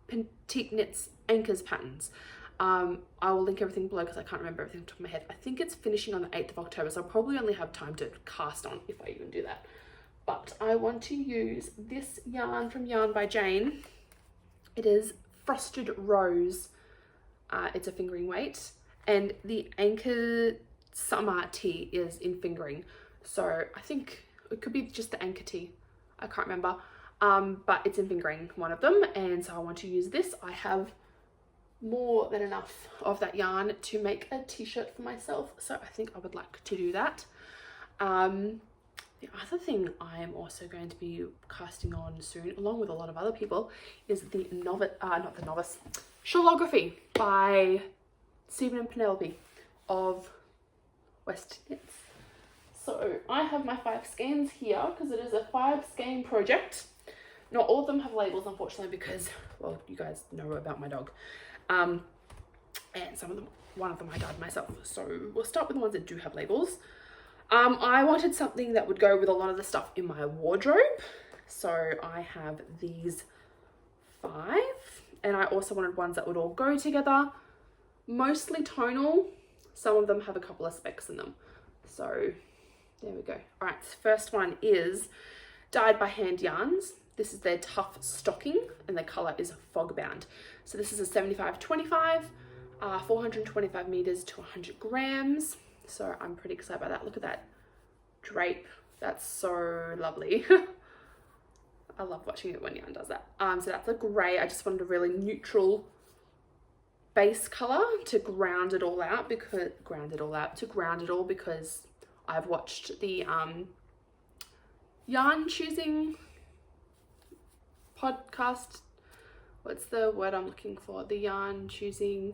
Tincanknits anchors patterns. I will link everything below because I can't remember everything off the top of my head. I think it's finishing on the 8th of October, so I'll probably only have time to cast on if I even do that. But I want to use this yarn from Yarn by Jane. It is Frosted Rose. It's a fingering weight, and the anchor summer tee is in fingering. So I think it could be just the anchor tee. I can't remember. But it's in fingering, one of them, and so I want to use this. I have more than enough of that yarn to make a t-shirt for myself, so I think I would like to do that. The other thing I am also going to be casting on soon, along with a lot of other people, is the Shellography by Stephen and Penelope of West Knits. So I have my 5 skeins here because it is a 5 skein project. Not all of them have labels, unfortunately, because, well, you guys know about my dog. And one of them I dyed myself. So we'll start with the ones that do have labels. I wanted something that would go with a lot of the stuff in my wardrobe. So I have these 5, and I also wanted ones that would all go together. Mostly tonal. Some of them have a couple of specks in them. So there we go. All right, first one is Dyed by Hand Yarns. This is their Tough Stocking, and the colour is Fog Bound. So this is a 75-25, 425 meters to 100 grams. So I'm pretty excited about that. Look at that drape. That's so lovely. I love watching it when yarn does that. So that's a grey. I just wanted a really neutral base colour to ground it all because I've watched the yarn choosing podcast. What's the word I'm looking for? The yarn choosing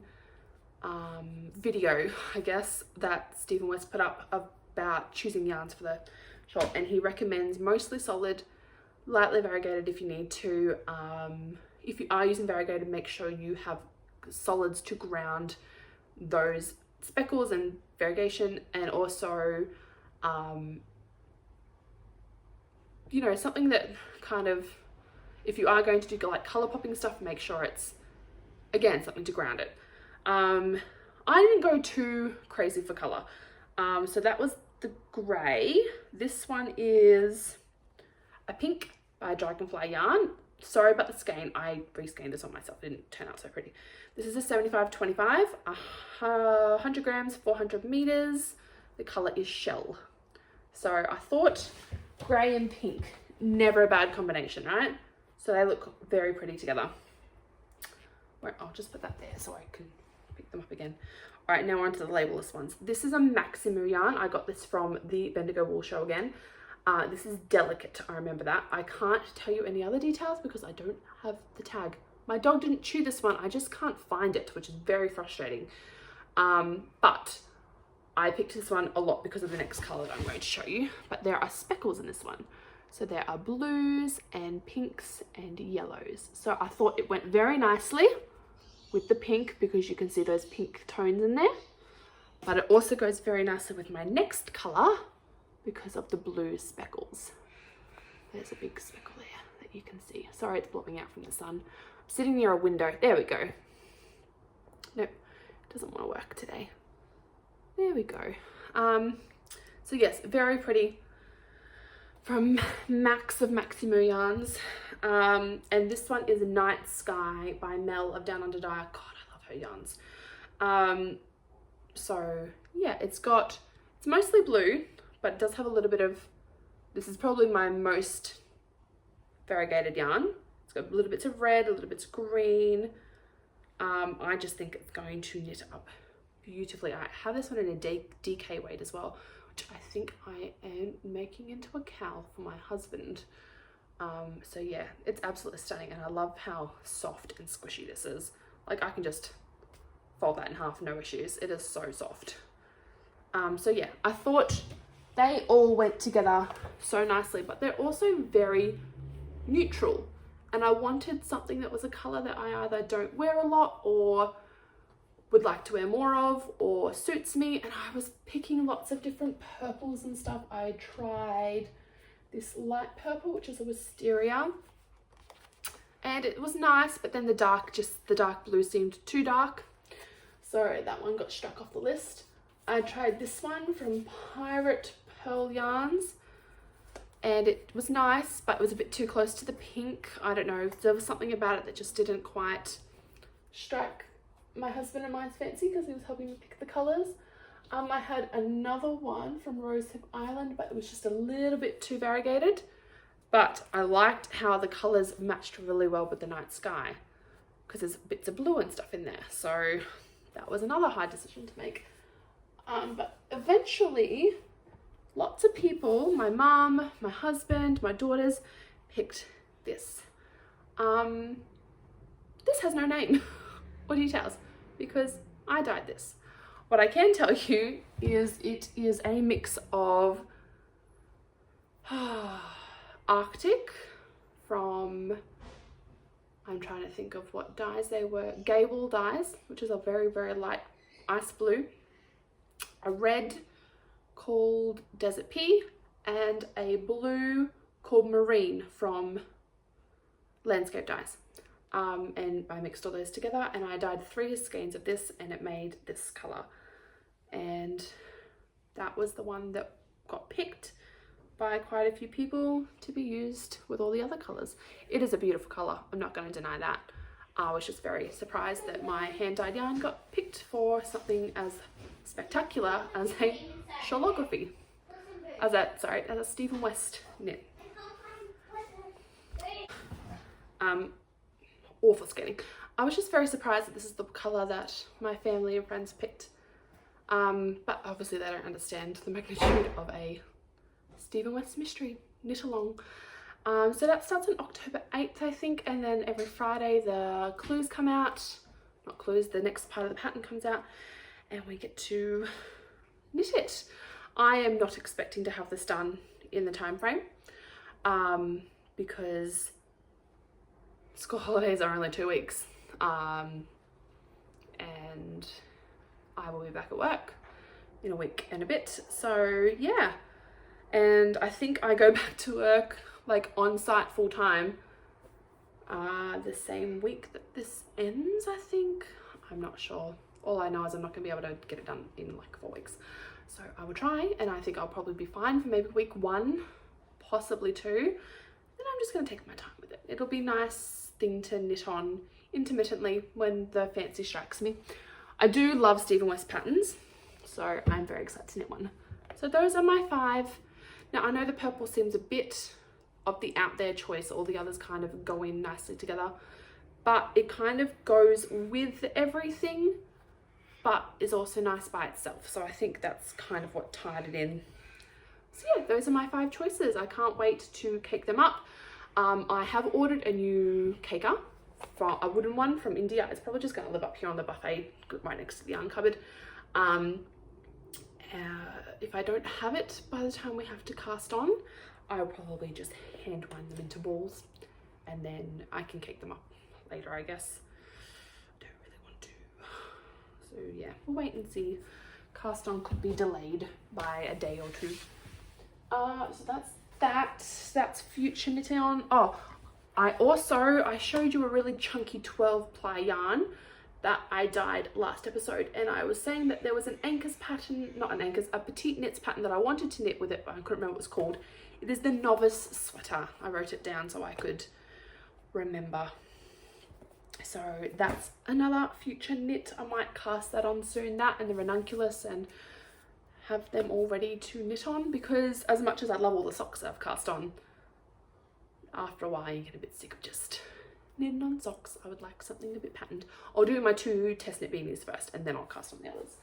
video, I guess, that Stephen West put up about choosing yarns for the shop, and he recommends mostly solid, lightly variegated if you need to. If you are using variegated, make sure you have solids to ground those speckles and variegation, and also you know, something that kind of, if you are going to do like color popping stuff, make sure it's, again, something to ground it. I didn't go too crazy for color. So that was the gray. This one is a pink by Dragonfly Yarn. Sorry about the skein. I rescanned this on myself. It didn't turn out so pretty. This is a 75-25, 100 grams, 400 meters. The color is Shell. So I thought gray and pink, never a bad combination, right? So they look very pretty together. Right, I'll just put that there so I can pick them up again. All right, now on to the labelless ones. This is a Maximu yarn. I got this from the Bendigo Wool Show again. This is Delicate, I remember that. I can't tell you any other details because I don't have the tag. My dog didn't chew this one. I just can't find it, which is very frustrating. But I picked this one a lot because of the next colour that I'm going to show you. But there are speckles in this one. So there are blues and pinks and yellows. So I thought it went very nicely with the pink because you can see those pink tones in there. But it also goes very nicely with my next colour because of the blue speckles. There's a big speckle there that you can see. Sorry, it's blocking out from the sun. I'm sitting near a window. There we go. Nope, doesn't want to work today. There we go. So yes, very pretty from Max of Maximu Yarns. And this one is Night Sky by Mel of Down Under Dyer. God, I love her yarns. So yeah, it's mostly blue, but it does have a little bit of, this is probably my most variegated yarn. It's got little bits of red, a little bits of green. I just think it's going to knit up beautifully. I have this one in a DK weight as well, which I think I am making into a cowl for my husband. So yeah, it's absolutely stunning, and I love how soft and squishy this is. Like, I can just fold that in half, no issues. It is so soft. So yeah, I thought they all went together so nicely, but they're also very neutral. And I wanted something that was a colour that I either don't wear a lot or would like to wear more of or suits me. And I was picking lots of different purples and stuff. I tried this light purple, which is a wisteria, and it was nice, but then the dark blue seemed too dark. So that one got struck off the list. I tried this one from Pirate Pearl Yarns, and it was nice, but it was a bit too close to the pink. I don't know, there was something about it that just didn't quite strike my husband and mine's fancy because he was helping me pick the colours. I had another one from Rosehip Island, but it was just a little bit too variegated. But I liked how the colours matched really well with the Night Sky because there's bits of blue and stuff in there. So that was another hard decision to make. But eventually, lots of people, my mum, my husband, my daughters, picked this. This has no name or details because I dyed this. What I can tell you is it is a mix of Arctic from, I'm trying to think of what dyes they were, Gable dyes, which is a very, very light ice blue, a red called Desert Pea, and a blue called Marine from Landscape Dyes. And I mixed all those together and I dyed 3 skeins of this and it made this colour. And that was the one that got picked by quite a few people to be used with all the other colours. It is a beautiful colour, I'm not going to deny that. I was just very surprised that my hand-dyed yarn got picked for something as spectacular as a shawlography. As a Stephen West knit. Awful scanning. I was just very surprised that this is the colour that my family and friends picked. But obviously they don't understand the magnitude of a Stephen West mystery knit along. So that starts on October 8th, I think, and then every Friday the clues come out. Not clues, the next part of the pattern comes out, and we get to knit it. I am not expecting to have this done in the time frame, because school holidays are only 2 weeks, and I will be back at work in a week and a bit. So yeah, and I think I go back to work like on site full time the same week that this ends, I think. I'm not sure. All I know is I'm not gonna be able to get it done in like 4 weeks. So I will try, and I think I'll probably be fine for maybe week 1, possibly 2. Then I'm just gonna take my time with it. It'll be a nice thing to knit on intermittently when the fancy strikes me. I do love Stephen West patterns, so I'm very excited to knit one. So those are my 5. Now I know the purple seems a bit of the out there choice, all the others kind of go in nicely together, but it kind of goes with everything, but is also nice by itself. So I think that's kind of what tied it in. So yeah, those are my 5 choices. I can't wait to cake them up. I have ordered a new caker, from a wooden one from India. It's probably just going to live up here on the buffet right next to the yarn cupboard. If I don't have it by the time we have to cast on, I'll probably just hand wind them into balls, and then I can cake them up later, I guess. I don't really want to. So yeah, we'll wait and see. Cast on could be delayed by a day or 2. So that's that. That's future knitting on. Oh, I showed you a really chunky 12-ply yarn that I dyed last episode, and I was saying that there was an Anchors pattern, not an Anchors, a Petite Knits pattern that I wanted to knit with it, but I couldn't remember what it was called. It is the Novice Sweater. I wrote it down so I could remember. So that's another future knit. I might cast that on soon, that and the Ranunculus, and have them all ready to knit on, because as much as I love all the socks that I've cast on, after a while you get a bit sick of just knitting on socks. I would like something a bit patterned. I'll do my 2 test knit beanies first, and then I'll cast on the others.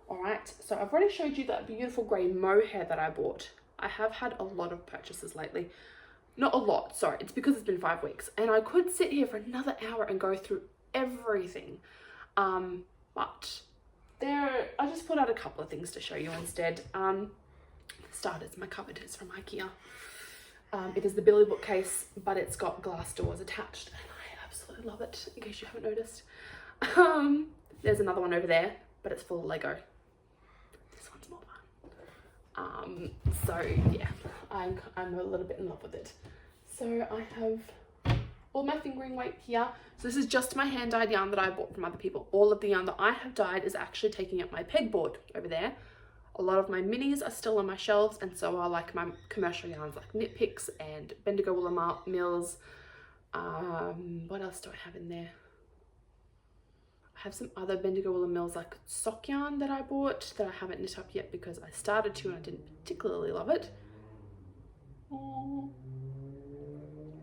Alright, so I've already showed you that beautiful grey mohair that I bought. I have had a lot of purchases lately. Not a lot, sorry, it's because it's been 5 weeks, and I could sit here for another hour and go through everything. But I just pulled out a couple of things to show you instead. Starters, my cupboard is from IKEA. It is the Billy bookcase, but it's got glass doors attached, and I absolutely love it, in case you haven't noticed. There's another one over there, but it's full of Lego. This one's more fun. So yeah, I'm a little bit in love with it. So I have all my fingering weight here. So this is just my hand-dyed yarn that I bought from other people. All of the yarn that I have dyed is actually taking up my pegboard over there. A lot of my minis are still on my shelves, and so are like my commercial yarns like Knit Picks and Bendigo Wool Mills. What else do I have in there? I have some other Bendigo Wool Mills like sock yarn that I bought that I haven't knit up yet because I started to and I didn't particularly love it.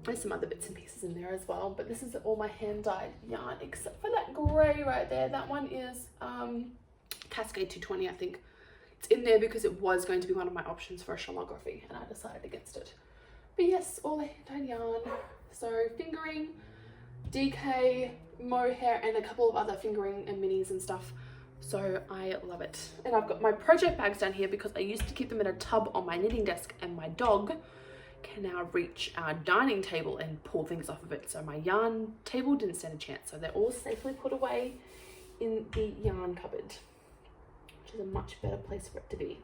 There's some other bits and pieces in there as well, but this is all my hand-dyed yarn except for that grey right there. That one is Cascade 220, I think. It's in there because it was going to be one of my options for a shawlography, and I decided against it. But yes, all the hand-dyed yarn. So fingering, DK, mohair, and a couple of other fingering and minis and stuff. So I love it. And I've got my project bags down here because I used to keep them in a tub on my knitting desk, and my dog can now reach our dining table and pull things off of it. So my yarn table didn't stand a chance. So they're all safely put away in the yarn cupboard, which is a much better place for it to be.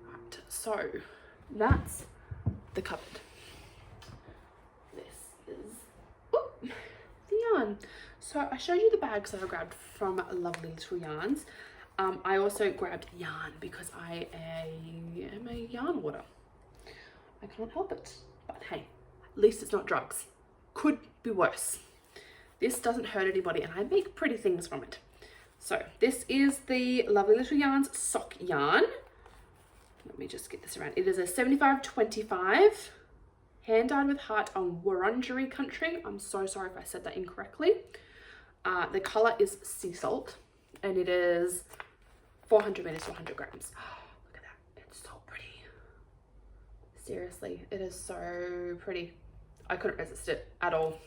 Right, so that's the cupboard. This is the yarn. So I showed you the bags that I grabbed from Lovely Little Yarns. I also grabbed yarn because I am a yarn hoarder. I can't help it. But hey, at least it's not drugs. Could be worse. This doesn't hurt anybody, and I make pretty things from it. So this is the Lovely Little Yarns sock yarn. Let me just get this around. It is a 75/25 hand dyed with heart on Wurundjeri country. I'm so sorry if I said that incorrectly. The color is sea salt, and it is 400 meters to 100 grams. Oh, look at that. It's so pretty. Seriously, it is so pretty. I couldn't resist it at all.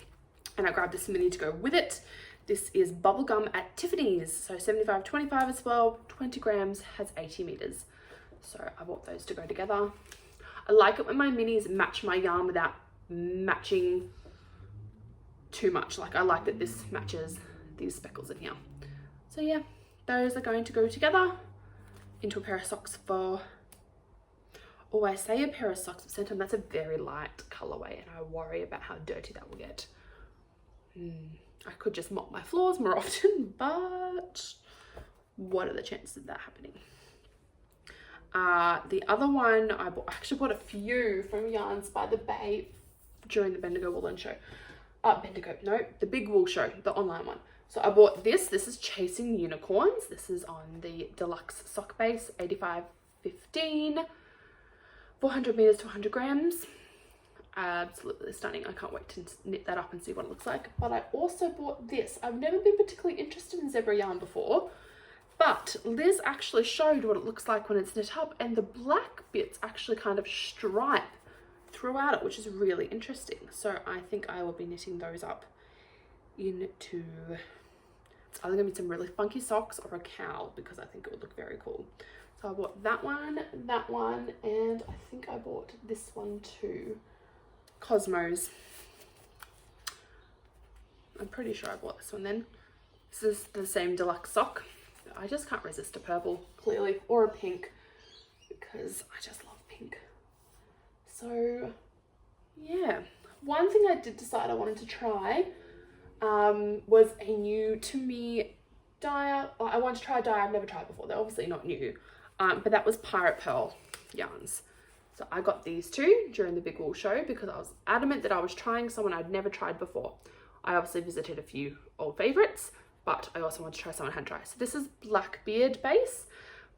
And I grabbed this mini to go with it. This is Bubblegum at Tiffany's. So 75/25 as well, 20 grams, has 80 meters. So I bought those to go together. I like it when my minis match my yarn without matching too much. Like I like that this matches these speckles in here. So yeah, those are going to go together into a pair of socks for, oh, I say a pair of socks, but sometimes that's a very light colorway and I worry about how dirty that will get. I could just mop my floors more often, but what are the chances of that happening? The other one I actually bought a few from Yarns by the Bay during the Bendigo Woolen show. The Big Wool show, the online one. So I bought this. This is Chasing Unicorns. This is on the deluxe sock base, 85/15, 400 meters to 100 grams. Absolutely stunning. I can't wait to knit that up and see what it looks like. But I also bought this. I've never been particularly interested in zebra yarn before, but Liz actually showed what it looks like when it's knit up, and the black bits actually kind of stripe throughout it, which is really interesting. So I think I will be knitting those up into, it's either gonna be some really funky socks or a cowl, because I think it would look very cool. So I bought that one, and I think I bought this one too. Cosmos. I'm pretty sure I bought this one then. This is the same deluxe sock. I just can't resist a purple, clearly, or a pink, because I just love pink. So yeah, one thing I did decide I wanted to try was a new to me dyer. I wanted to try a dyer I've never tried before. They're obviously not new, but that was Pirate Pearl yarns. So I got these two during the Big Wool show because I was adamant that I was trying someone I'd never tried before. I obviously visited a few old favorites, but I also wanted to try someone I hadn't tried. So this is Blackbeard base,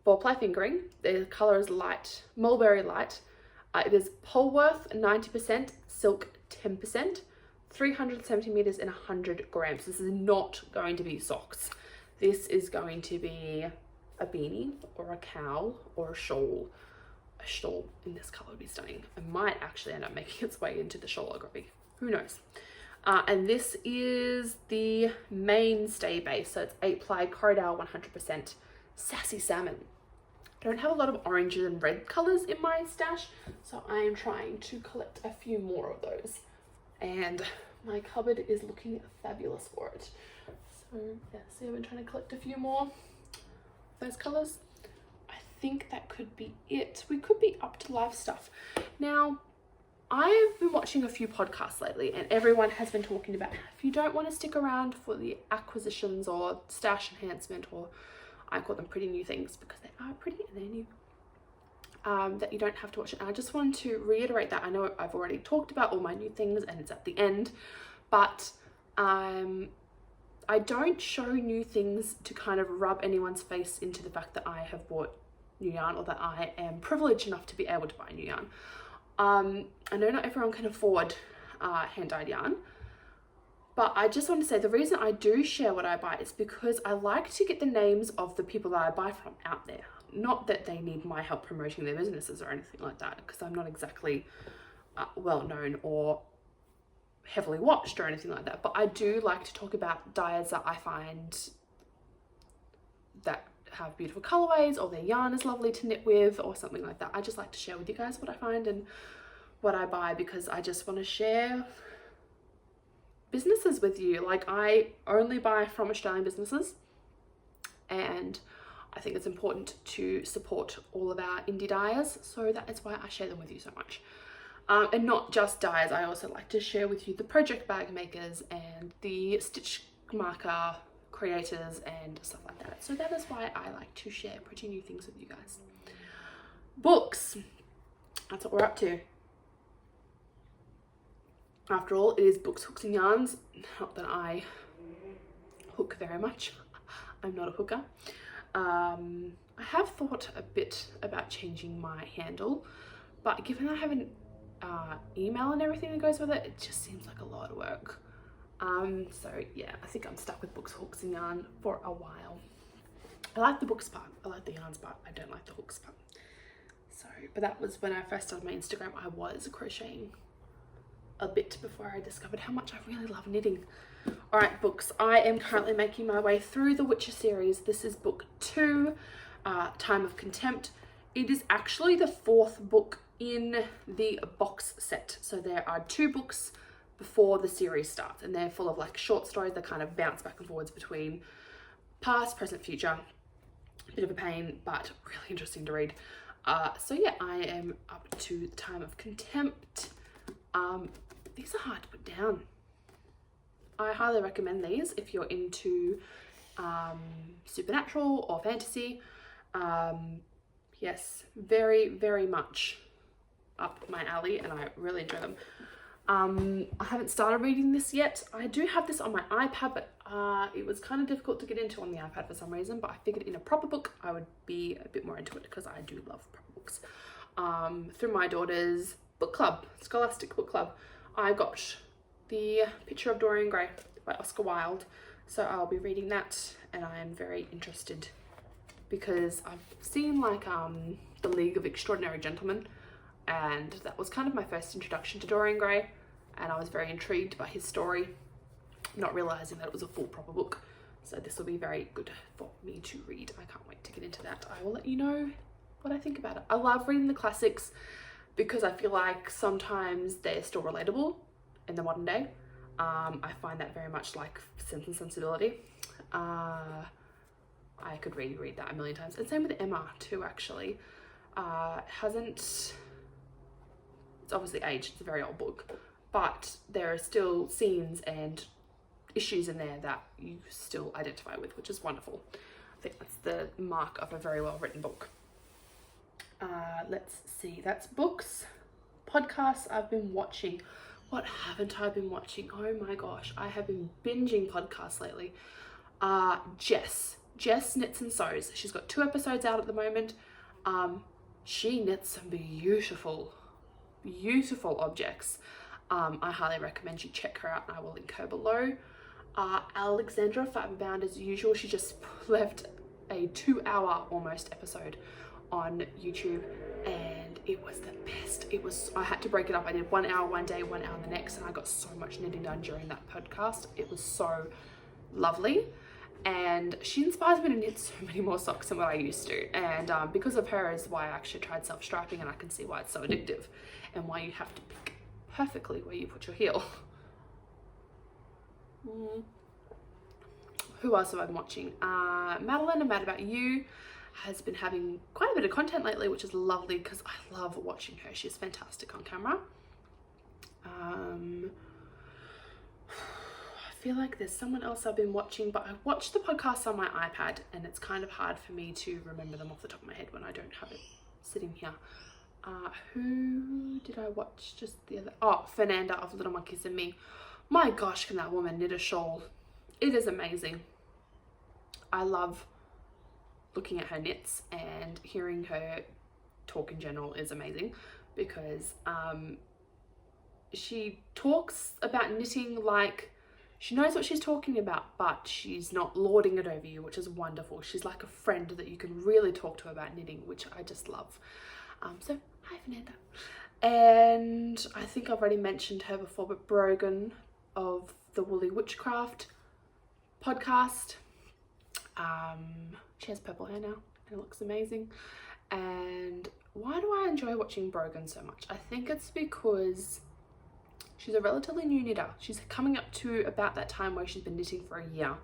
4-ply fingering. The color is light, mulberry light. It is Polworth 90%, silk 10%, 370 meters and 100 grams. This is not going to be socks. This is going to be a beanie or a cowl or a shawl. A shawl in this color would be stunning. It might actually end up making its way into the shawlography. Who knows? And this is the mainstay base. So it's 8-ply Corridor 100% Sassy Salmon. I don't have a lot of oranges and red colors in my stash, so I am trying to collect a few more of those. And my cupboard is looking fabulous for it. So yeah, see, I've been trying to collect a few more of those colors. I think that could be it. We could be up to live stuff. Now, I've been watching a few podcasts lately, and everyone has been talking about if you don't want to stick around for the acquisitions or stash enhancement, or I call them pretty new things because they are pretty and they're new, that you don't have to watch it. And I just wanted to reiterate that. I know I've already talked about all my new things and it's at the end, but I don't show new things to kind of rub anyone's face into the fact that I have bought new yarn or that I am privileged enough to be able to buy new yarn. I know not everyone can afford hand-dyed yarn, but I just want to say the reason I do share what I buy is because I like to get the names of the people that I buy from out there. Not that they need my help promoting their businesses or anything like that, because I'm not exactly well known or heavily watched or anything like that, but I do like to talk about dyers that I find that have beautiful colorways, or their yarn is lovely to knit with, or something like that. I just like to share with you guys what I find and what I buy, because I just want to share businesses with you. Like, I only buy from Australian businesses, and I think it's important to support all of our indie dyers, so that is why I share them with you so much. And not just dyers, I also like to share with you the project bag makers and the stitch marker creators and stuff like that. So that is why I like to share pretty new things with you guys. Books, that's what we're up to. After all, it is Books, Hooks and Yarns. Not that I hook very much. I'm not a hooker. I have thought a bit about changing my handle, but given I have an email and everything that goes with it, it just seems like a lot of work. So yeah, I think I'm stuck with Books, Hooks and Yarn for a while. I like the books part, I like the yarns part, I don't like the hooks part. So, but that was when I first started my Instagram. I was crocheting a bit before I discovered how much I really love knitting. Alright, books. I am currently making my way through the Witcher series. This is book 2, Time of Contempt. It is actually the 4th book in the box set. So there are 2 books before the series starts, and they're full of like short stories that kind of bounce back and forwards between past, present, future. A bit of a pain, but really interesting to read. So yeah, I am up to the Time of Contempt. These are hard to put down. I highly recommend these if you're into supernatural or fantasy. Yes, very, very much up my alley, and I really enjoy them. I haven't started reading this yet. I do have this on my iPad, but it was kind of difficult to get into on the iPad for some reason, but I figured in a proper book I would be a bit more into it, because I do love proper books. Through my daughter's book club, Scholastic Book Club, I got the Picture of Dorian Gray by Oscar Wilde, so I'll be reading that, and I am very interested because I've seen like The League of Extraordinary Gentlemen, and that was kind of my first introduction to Dorian Gray, and I was very intrigued by his story, not realizing that it was a full proper book. So this will be very good for me to read. I can't wait to get into that. I will let you know what I think about it. I love reading the classics because I feel like sometimes they're still relatable in the modern day. I find that very much like Sense and Sensibility. I could really read that a million times. And same with Emma too, actually. It's obviously aged, it's a very old book, but there are still scenes and issues in there that you still identify with, which is wonderful. I think that's the mark of a very well written book. Let's see, that's books. Podcasts I've been watching. What haven't I been watching? Oh my gosh, I have been binging podcasts lately. Jess Knits and Sews. She's got 2 episodes out at the moment. She knits some beautiful objects. I highly recommend you check her out, and I will link her below. Alexandra Fiberbound, as usual, she just left a 2-hour almost episode on YouTube, and it was the best. I had to break it up. I did 1 hour one day, 1 hour the next, and I got so much knitting done during that podcast. It was so lovely, and she inspires me to knit so many more socks than what I used to, and because of her is why I actually tried self-striping, and I can see why it's so addictive and why you have to pick perfectly where you put your heel. Who else have I been watching? Madeline, I'm Mad About You, has been having quite a bit of content lately, which is lovely because I love watching her. She's fantastic on camera. I feel like there's someone else I've been watching, but I watch the podcasts on my iPad, and it's kind of hard for me to remember them off the top of my head when I don't have it sitting here. Who did I watch just the other? Oh, Fernanda of Little Monkeys and Me. My gosh, can that woman knit a shawl? It is amazing. I love looking at her knits, and hearing her talk in general is amazing because she talks about knitting like she knows what she's talking about, but she's not lording it over you, which is wonderful. She's like a friend that you can really talk to about knitting, which I just love. So hi Fernanda. And I think I've already mentioned her before, but Brogan of the Woolly Witchcraft podcast. She has purple hair now and it looks amazing. And why do I enjoy watching Brogan so much? I think it's because she's a relatively new knitter. She's coming up to about that time where she's been knitting for a year.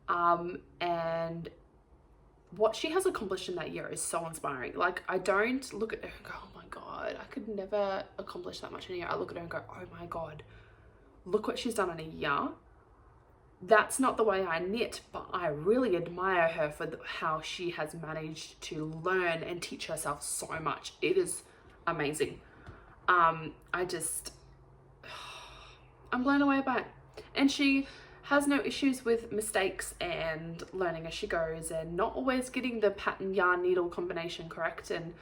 And what she has accomplished in that year is so inspiring. Like, I don't look at her and go, oh my God, I could never accomplish that much in a year. I look at her and go, oh my God, look what she's done in a year. That's not the way I knit, but I really admire her for how she has managed to learn and teach herself so much. It is amazing. I'm blown away by it. And she has no issues with mistakes and learning as she goes and not always getting the pattern yarn needle combination correct. And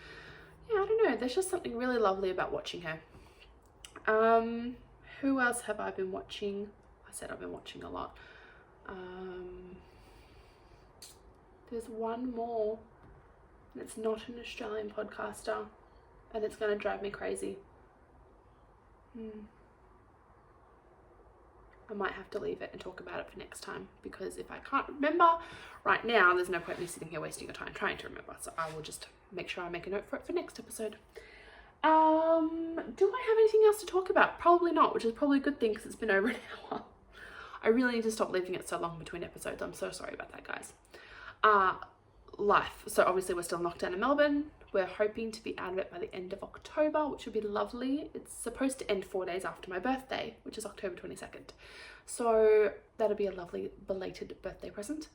yeah, I don't know, there's just something really lovely about watching her. Who else have I been watching? I said I've been watching a lot. There's one more, and it's not an Australian podcaster, and it's going to drive me crazy. I might have to leave it and talk about it for next time, because if I can't remember right now, there's no point in me sitting here wasting your time trying to remember. So I will just make sure I make a note for it for next episode. Do I have anything else to talk about? Probably not, which is probably a good thing because it's been over an hour. I really need to stop leaving it so long between episodes. I'm so sorry about that, guys. Life. So obviously we're still locked down in Melbourne. We're hoping to be out of it by the end of October, which would be lovely. It's supposed to end 4 days after my birthday, which is October 22nd. So that'll be a lovely belated birthday present.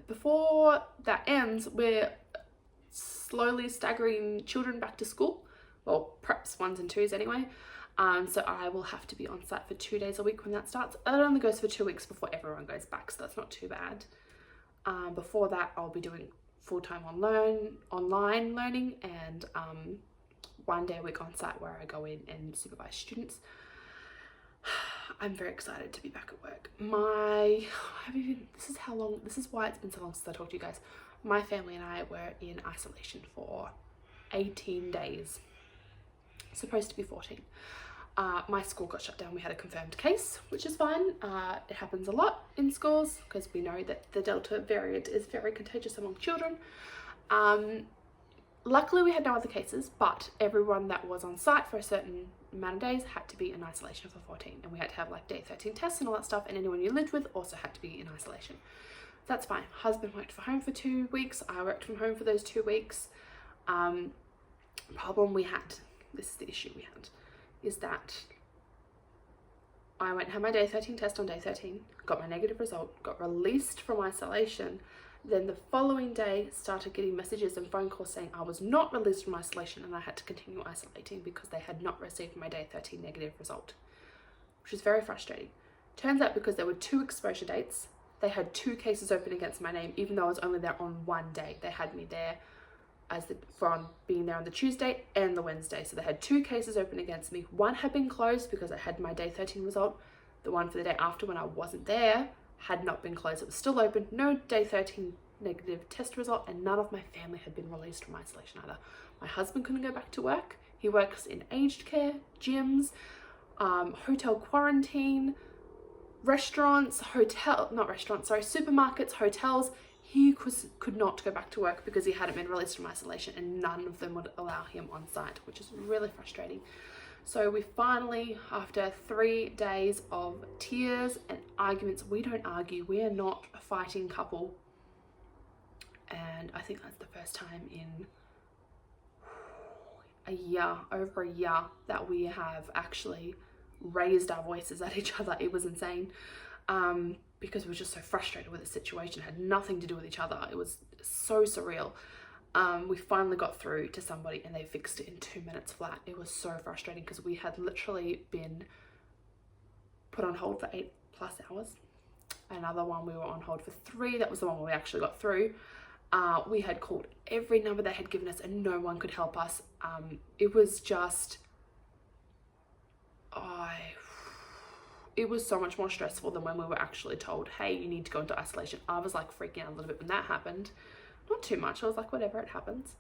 Before that ends, we're slowly staggering children back to school. Well, preps 1s and 2s anyway. So I will have to be on site for 2 days a week when that starts. It only goes for 2 weeks before everyone goes back, so that's not too bad. Before that, I'll be doing full-time online learning and 1 day a week on site where I go in and supervise students. I'm very excited to be back at work. This is why it's been so long since I talked to you guys. My family and I were in isolation for 18 days. Supposed to be 14. My school got shut down. We had a confirmed case, which is fine. It happens a lot in schools because we know that the Delta variant is very contagious among children. Luckily, we had no other cases, but everyone that was on site for a certain amount of days had to be in isolation for 14, and we had to have like day 13 tests and all that stuff, and anyone you lived with also had to be in isolation. That's fine. Husband worked from home for 2 weeks. I worked from home for those 2 weeks. Problem we had, this is the issue we had, is that I went and had my day 13 test on day 13, got my negative result, got released from isolation. Then the following day started getting messages and phone calls saying I was not released from isolation and I had to continue isolating because they had not received my day 13 negative result, which is very frustrating. Turns out because there were 2 exposure dates, they had 2 cases open against my name, even though I was only there on 1 day. They had me there from being there on the Tuesday and the Wednesday. So they had 2 cases open against me. One had been closed because I had my day 13 result. The one for the day after when I wasn't there had not been closed. It was still open. No day 13 negative test result, and none of my family had been released from isolation either. My husband couldn't go back to work. He works in aged care, gyms, hotel quarantine, supermarkets, hotels. He could not go back to work because he hadn't been released from isolation, and none of them would allow him on site, which is really frustrating. So we finally, after 3 days of tears and arguments, we don't argue, we are not a fighting couple. And I think that's the first time in over a year, that we have actually raised our voices at each other. It was insane. Because we were just so frustrated with the situation. It had nothing to do with each other. It was so surreal. We finally got through to somebody and they fixed it in 2 minutes flat. It was so frustrating because we had literally been put on hold for 8+ hours. Another one we were on hold for 3. That was the one where we actually got through. We had called every number they had given us and no one could help us. It was just... it was so much more stressful than when we were actually told, hey, you need to go into isolation. I was like freaking out a little bit when that happened. Not too much. I was like, whatever, it happens.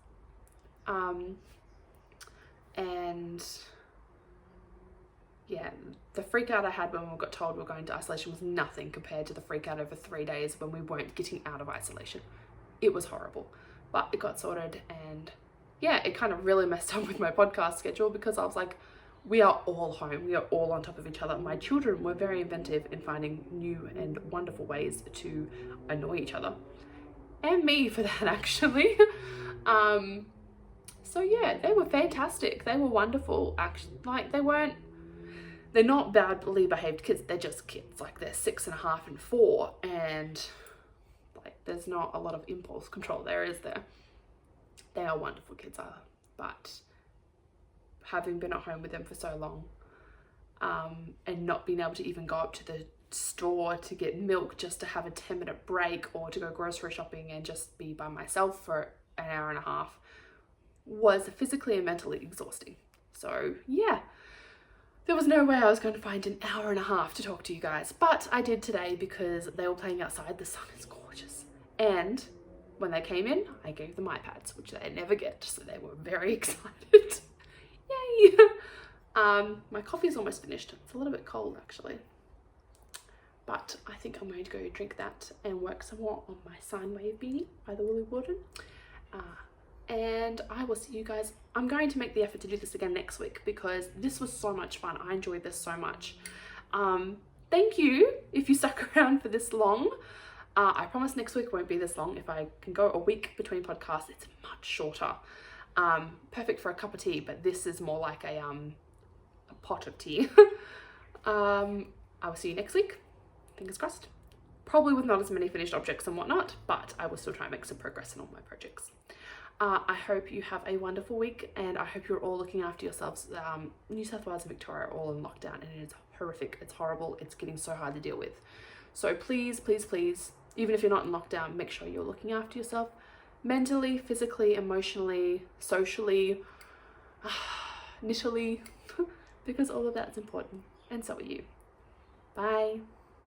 And yeah, the freak out I had when we got told we were going to isolation was nothing compared to the freak out over 3 days when we weren't getting out of isolation. It was horrible, but it got sorted. And yeah, it kind of really messed up with my podcast schedule because I was like, we are all home. We are all on top of each other. My children were very inventive in finding new and wonderful ways to annoy each other. And me for that, actually. So yeah, they were fantastic. They were wonderful. Actually, like they're not badly behaved kids. They're just kids. Like they're 6.5 and 4. And like there's not a lot of impulse control there, is there? They are wonderful kids, but having been at home with them for so long, and not being able to even go up to the store to get milk just to have a 10-minute break, or to go grocery shopping and just be by myself for an hour and a half, was physically and mentally exhausting. So yeah, there was no way I was going to find an hour and a half to talk to you guys, but I did today because they were playing outside. The sun is gorgeous, and when they came in, I gave them iPads, which they never get, so they were very excited. Yay! My coffee's almost finished. It's a little bit cold actually, but I think I'm going to go drink that and work some more on my sine wave beanie by the Woolly Warden. And I will see you guys. I'm going to make the effort to do this again next week because this was so much fun. I enjoyed this so much. Thank you if you stuck around for this long. I promise next week won't be this long. If I can go a week between podcasts, it's much shorter. Perfect for a cup of tea, but this is more like a pot of tea. I will see you next week. Fingers crossed. Probably with not as many finished objects and whatnot, but I will still try and make some progress in all my projects. I hope you have a wonderful week, and I hope you're all looking after yourselves. New South Wales and Victoria are all in lockdown, and it is horrific. It's horrible. It's getting so hard to deal with. So please, please, please, even if you're not in lockdown, make sure you're looking after yourself mentally, physically, emotionally, socially, knitally, because all of that's important, and so are you. Bye.